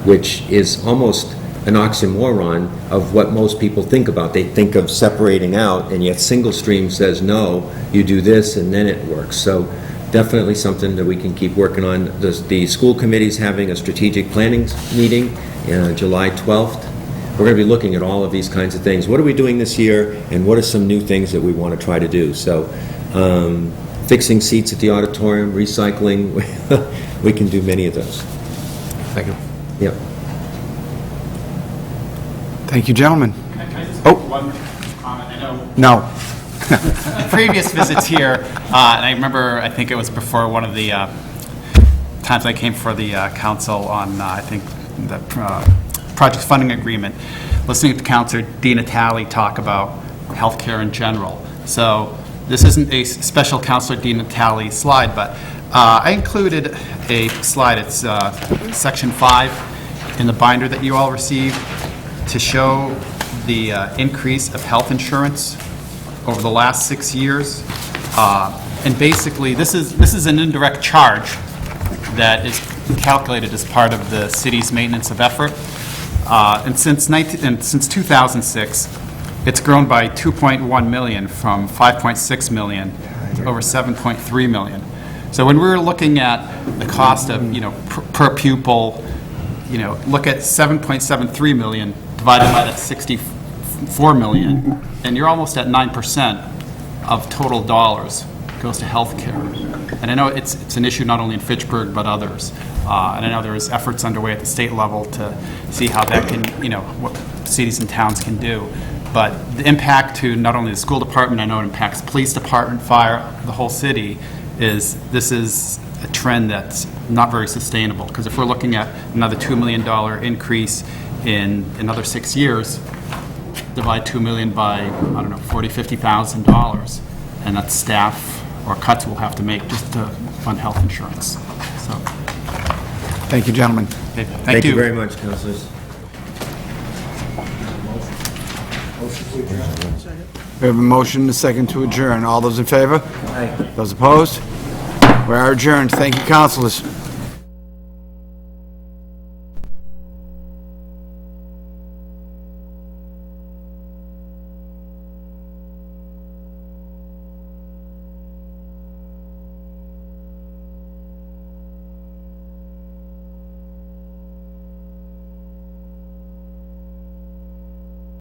which is almost an oxymoron of what most people think about. They think of separating out, and yet single stream says, no, you do this and then it works. So definitely something that we can keep working on. The school committee's having a strategic planning meeting July 12th. We're going to be looking at all of these kinds of things. What are we doing this year, and what are some new things that we want to try to do? So fixing seats at the auditorium, recycling, we can do many of those. Thank you. Yep. Thank you, gentlemen. Can I just Oh. make one comment? I know No. previous visits here, and I remember, I think it was before one of the times I came for the council on, I think, the project funding agreement, listening to Councilor DiNatale talk about healthcare in general. So this isn't a special Councilor DiNatale slide, but I included a slide. It's section 5 in the binder that you all received, to show the increase of health insurance over the last 6 years. And basically, this is an indirect charge that is calculated as part of the city's maintenance of effort. And since 2006, it's grown by 2.1 million, from 5.6 million to over 7.3 million. So when we were looking at the cost of, per pupil, look at 7.73 million divided by that 64 million, and you're almost at 9% of total dollars goes to health care. And I know it's an issue not only in Fitchburg, but others. And I know there's efforts underway at the state level to see how that can, what cities and towns can do. But the impact to not only the school department, I know it impacts police department, fire, the whole city, this is a trend that's not very sustainable. Because if we're looking at another $2 million increase in another 6 years, divide 2 million by, I don't know, $40,000, $50,000, and that's staff or cuts we'll have to make just to fund health insurance. So, Thank you, gentlemen. okay, Thank you very much, councilors. We have a motion and a second to adjourn. All those in favor? Aye. Those opposed? We are adjourned. Thank you, councilors.